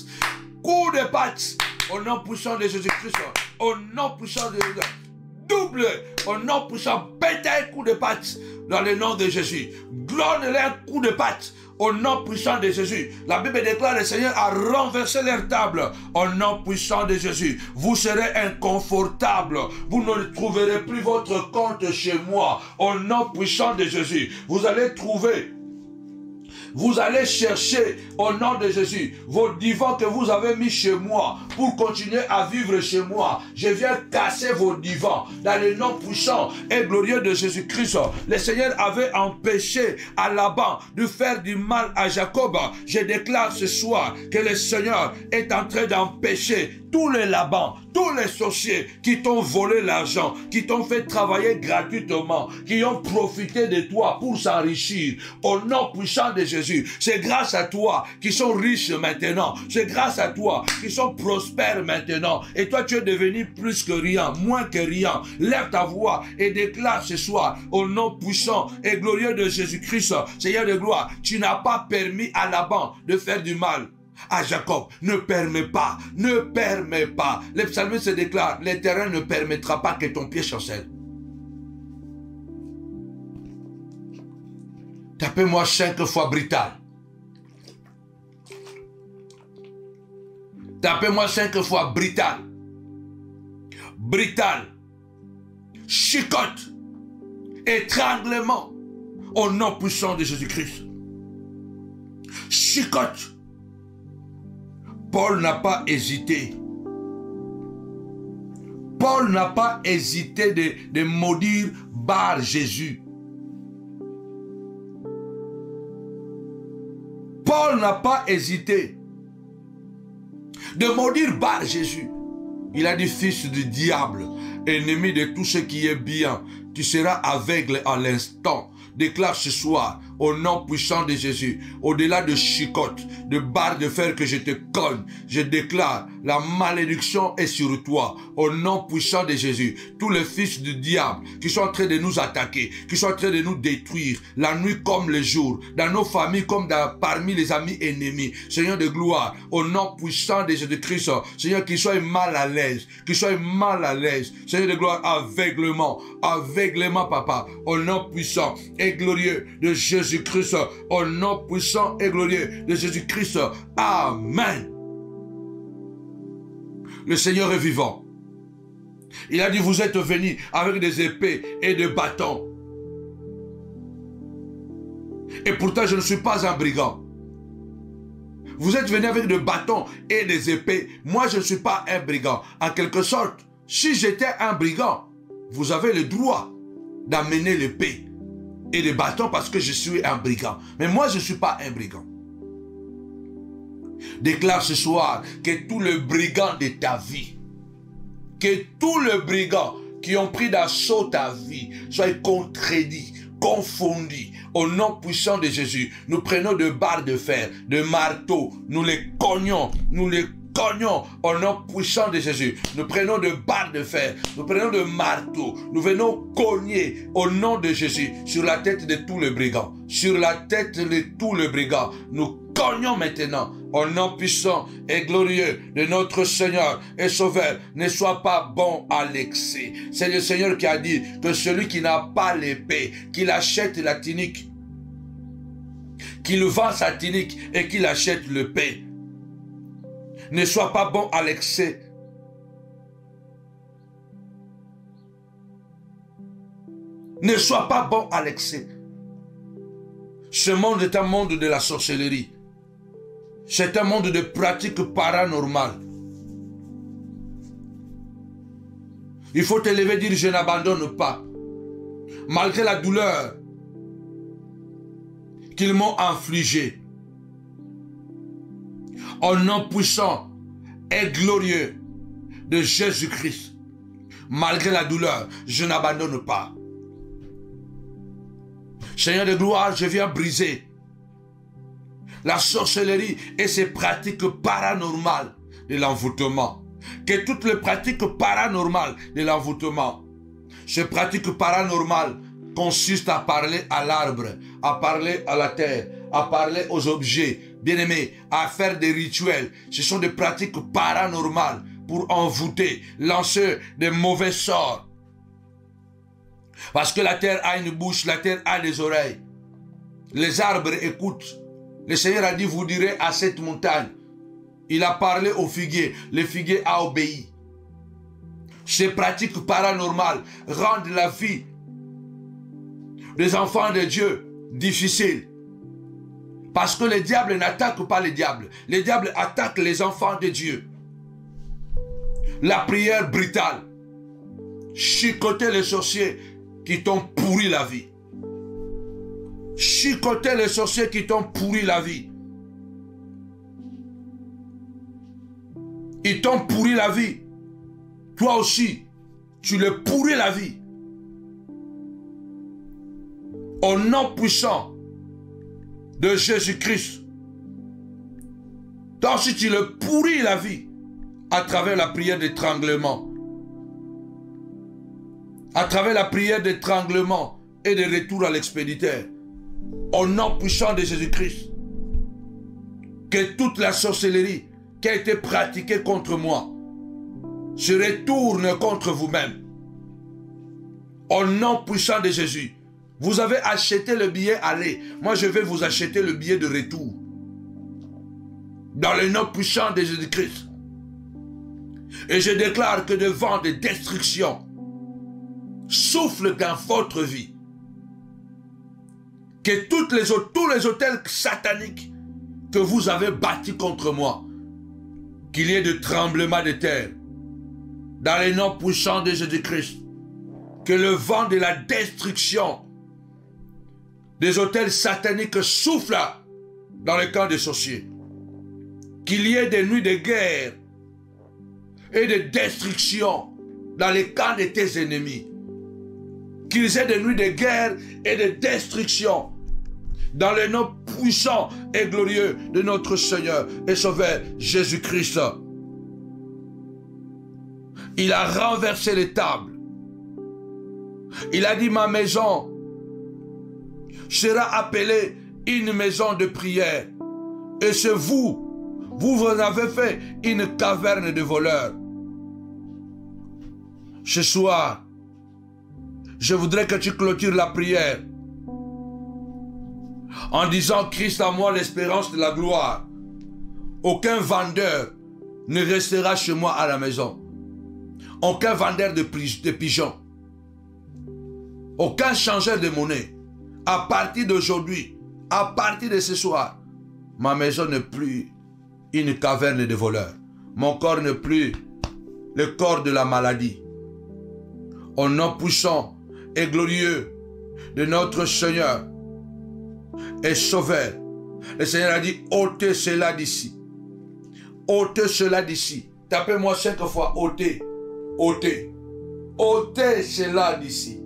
Au nom puissant de Jésus-Christ. Au nom puissant de Jésus. Double. Au nom puissant. Pétez un coup de patte. Dans le nom de Jésus. Glonne-les un coup de patte. Au nom puissant de Jésus. La Bible déclare, le Seigneur a renversé leur table. Au nom puissant de Jésus. Vous serez inconfortable. Vous ne trouverez plus votre compte chez moi. Au nom puissant de Jésus. Vous allez trouver vous allez chercher au nom de Jésus vos divans que vous avez mis chez moi pour continuer à vivre chez moi. Je viens casser vos divans dans le nom puissant et glorieux de Jésus-Christ. Le Seigneur avait empêché à Laban de faire du mal à Jacob. Je déclare ce soir que le Seigneur est en train d'empêcher tous les Labans, tous les sorciers qui t'ont volé l'argent, qui t'ont fait travailler gratuitement, qui ont profité de toi pour s'enrichir. Au nom puissant de Jésus, c'est grâce à toi qui sont riches maintenant. C'est grâce à toi qui sont prospères maintenant. Et toi, tu es devenu plus que rien, moins que rien. Lève ta voix et déclare ce soir, au nom puissant et glorieux de Jésus-Christ, Seigneur de gloire, tu n'as pas permis à Laban de faire du mal à Jacob. Ne permets pas, ne permets pas. Le psalmiste se déclare, l'Éternel ne permettra pas que ton pied chancelle. Tapez-moi 5 fois brutal. Tapez-moi 5 fois brutal. Brutal. Chicote. Étranglement. Au nom puissant de Jésus-Christ. Chicote. Paul n'a pas hésité. Paul n'a pas hésité de maudire Bar Jésus. Paul n'a pas hésité de maudire Bar Jésus. Il a dit, fils du diable, ennemi de tout ce qui est bien, tu seras aveugle à l'instant. Déclare ce soir, au nom puissant de Jésus, au-delà de chicotte, de barre de fer que je te cogne, je déclare, la malédiction est sur toi, au nom puissant de Jésus. Tous les fils du diable qui sont en train de nous attaquer, qui sont en train de nous détruire, la nuit comme le jour, dans nos familles comme parmi les amis ennemis. Seigneur de gloire, au nom puissant de Jésus-Christ, Seigneur, qu'ils soient mal à l'aise, qu'ils soient mal à l'aise. Seigneur de gloire, aveuglement, aveuglement, papa, au nom puissant et glorieux de Jésus-Christ, au nom puissant et glorieux de Jésus-Christ. Amen. Le Seigneur est vivant. Il a dit, vous êtes venus avec des épées et des bâtons. Et pourtant, je ne suis pas un brigand. Vous êtes venus avec des bâtons et des épées. Moi, je ne suis pas un brigand. En quelque sorte, si j'étais un brigand, vous avez le droit d'amener l'épée et les bâtons parce que je suis un brigand. Mais moi, je ne suis pas un brigand. Déclare ce soir que tous les brigands de ta vie, que tous les brigands qui ont pris d'assaut ta vie soient contredits, confondus. Au nom puissant de Jésus, nous prenons de barres de fer, de marteaux, nous les cognons au nom puissant de Jésus. Nous prenons de barres de fer, nous prenons de marteaux, nous venons cogner au nom de Jésus sur la tête de tous les brigands, sur la tête de tous les brigands. Nous cognons maintenant au nom puissant et glorieux de notre Seigneur et Sauveur. Ne sois pas bon à l'excès. C'est le Seigneur qui a dit que celui qui n'a pas l'épée, qu'il achète la tunique, qu'il vend sa tunique et qu'il achète l'épée. Ne sois pas bon à l'excès. Ne sois pas bon à l'excès. Ce monde est un monde de la sorcellerie. C'est un monde de pratiques paranormales. Il faut te lever et dire, je n'abandonne pas. Malgré la douleur qu'ils m'ont infligée. Au nom puissant et glorieux de Jésus-Christ. Malgré la douleur, je n'abandonne pas. Seigneur de gloire, je viens briser la sorcellerie et ses pratiques paranormales de l'envoûtement. Que toutes les pratiques paranormales de l'envoûtement, ces pratiques paranormales consistent à parler à l'arbre, à parler à la terre, à parler aux objets, bien-aimés, à faire des rituels. Ce sont des pratiques paranormales pour envoûter, lancer des mauvais sorts. Parce que la terre a une bouche, la terre a des oreilles. Les arbres écoutent. Le Seigneur a dit, vous direz à cette montagne. Il a parlé au figuier. Le figuier a obéi. Ces pratiques paranormales rendent la vie des enfants de Dieu difficile. Parce que les diables n'attaquent pas les diables. Les diables attaquent les enfants de Dieu. La prière brutale. Chicoter les sorciers qui t'ont pourri la vie. Chicoter les sorciers qui t'ont pourri la vie. Ils t'ont pourri la vie. Toi aussi, tu le pourris la vie. Au nom puissant de Jésus-Christ. Toi aussi, tu le pourris la vie à travers la prière d'étranglement. À travers la prière d'étranglement et de retour à l'expéditeur. Au nom puissant de Jésus-Christ. Que toute la sorcellerie qui a été pratiquée contre moi se retourne contre vous-même. Au nom puissant de Jésus. Vous avez acheté le billet aller. Moi, je vais vous acheter le billet de retour. Dans le nom puissant de Jésus-Christ. Et je déclare que le vent de destruction souffle dans votre vie. Que tous les hôtels sataniques que vous avez bâtis contre moi, qu'il y ait de tremblements de terre. Dans le nom puissant de Jésus-Christ. Que le vent de la destruction des hôtels sataniques souffle dans le camp des sorciers. Qu'il y ait des nuits de guerre et de destruction dans les camps de tes ennemis. Qu'ils aient des nuits de guerre et de destruction dans le nom puissant et glorieux de notre Seigneur et Sauveur Jésus-Christ. Il a renversé les tables. Il a dit, ma maison sera appelée une maison de prière. Et c'est vous en avez fait une caverne de voleurs. Ce soir, je voudrais que tu clôtures la prière en disant, Christ à moi l'espérance de la gloire. Aucun vendeur ne restera chez moi à la maison. Aucun vendeur de pigeons. Aucun changeur de monnaie. À partir d'aujourd'hui, à partir de ce soir, ma maison n'est plus une caverne de voleurs. Mon corps n'est plus le corps de la maladie. Au nom puissant et glorieux de notre Seigneur et Sauveur, le Seigneur a dit, ôtez cela d'ici. Ôtez cela d'ici. Tapez-moi 5 fois, ôtez, ôtez. Ôtez cela d'ici.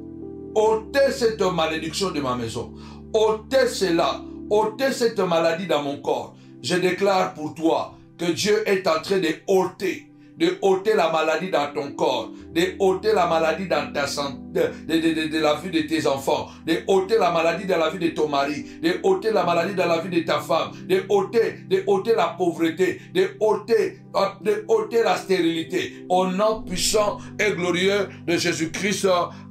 Ôtez cette malédiction de ma maison. Ôtez cela. Ôtez cette maladie dans mon corps. Je déclare pour toi que Dieu est en train de ôter la maladie dans ton corps, de ôter la maladie dans ta santé, de la vie de tes enfants, de ôter la maladie dans la vie de ton mari, de ôter la maladie dans la vie de ta femme, de ôter la pauvreté, de ôter la stérilité. Au nom puissant et glorieux de Jésus-Christ.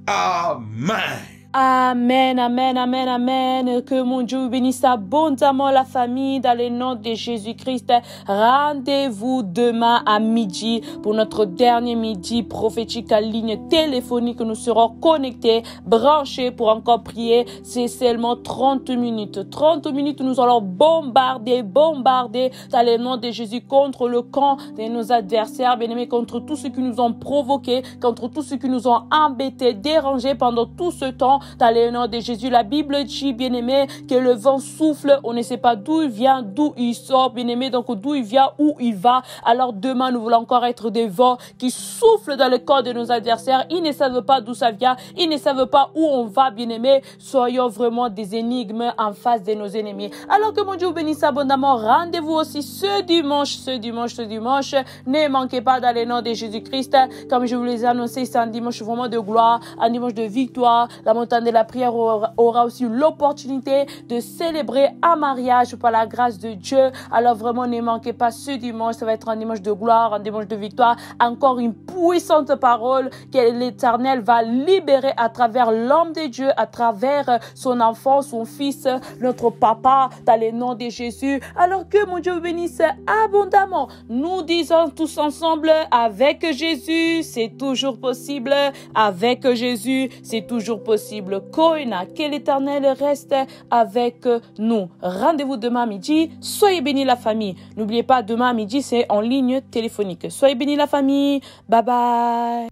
Amen. Amen, amen, amen, amen. Que mon Dieu bénisse abondamment la famille dans le nom de Jésus-Christ. Rendez-vous demain à midi pour notre dernier midi prophétique à ligne téléphonique. Nous serons connectés, branchés pour encore prier. C'est seulement 30 minutes. 30 minutes, nous allons bombarder dans le nom de Jésus contre le camp de nos adversaires, bien-aimés, contre tous ceux qui nous ont provoqués, contre tous ceux qui nous ont embêtés, dérangés pendant tout ce temps. Dans le nom de Jésus, la Bible dit, bien-aimé, que le vent souffle, on ne sait pas d'où il vient, d'où il sort, bien-aimé, donc d'où il vient, où il va. Alors demain, nous voulons encore être des vents qui soufflent dans le corps de nos adversaires. Ils ne savent pas d'où ça vient, ils ne savent pas où on va, bien-aimé. Soyons vraiment des énigmes en face de nos ennemis. Alors que mon Dieu vous bénisse abondamment, rendez-vous aussi ce dimanche. Ne manquez pas dans le nom de Jésus-Christ. Comme je vous l'ai annoncé, c'est un dimanche vraiment de gloire, un dimanche de victoire. La montagne de la prière aura aussi l'opportunité de célébrer un mariage par la grâce de Dieu. Alors vraiment, ne manquez pas ce dimanche. Ça va être un dimanche de gloire, un dimanche de victoire. Encore une puissante parole que l'Éternel va libérer à travers l'homme de Dieu, à travers son enfant, son fils, notre papa, dans le nom de Jésus. Alors que mon Dieu vous bénisse abondamment. Nous disons tous ensemble, avec Jésus, c'est toujours possible. Avec Jésus, c'est toujours possible. invisible Koina. Que l'Éternel reste avec nous. Rendez-vous demain à midi. Soyez bénis la famille. N'oubliez pas, demain à midi, c'est en ligne téléphonique. Soyez bénis la famille. Bye bye.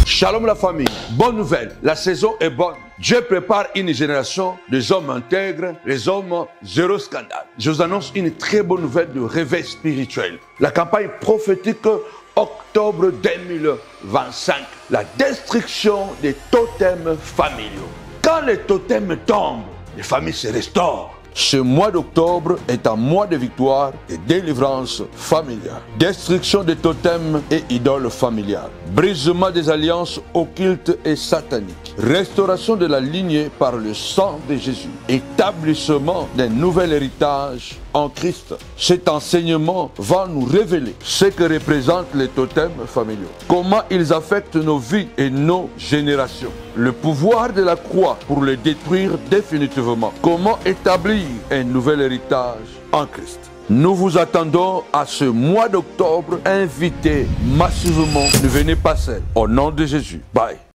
Shalom la famille, bonne nouvelle, la saison est bonne. Dieu prépare une génération des hommes intègres, les hommes zéro scandale. Je vous annonce une très bonne nouvelle de réveil spirituel. La campagne prophétique octobre 2025, la destruction des totems familiaux. Quand les totems tombent, les familles se restaurent. Ce mois d'octobre est un mois de victoire et délivrance familiale. Destruction des totems et idoles familiales. Brisement des alliances occultes et sataniques. Restauration de la lignée par le sang de Jésus. Établissement d'un nouvel héritage en Christ. Cet enseignement va nous révéler ce que représentent les totems familiaux. Comment ils affectent nos vies et nos générations. Le pouvoir de la croix pour les détruire définitivement. Comment établir un nouvel héritage en Christ. Nous vous attendons à ce mois d'octobre. Invitez massivement. Ne venez pas seul. Au nom de Jésus. Bye.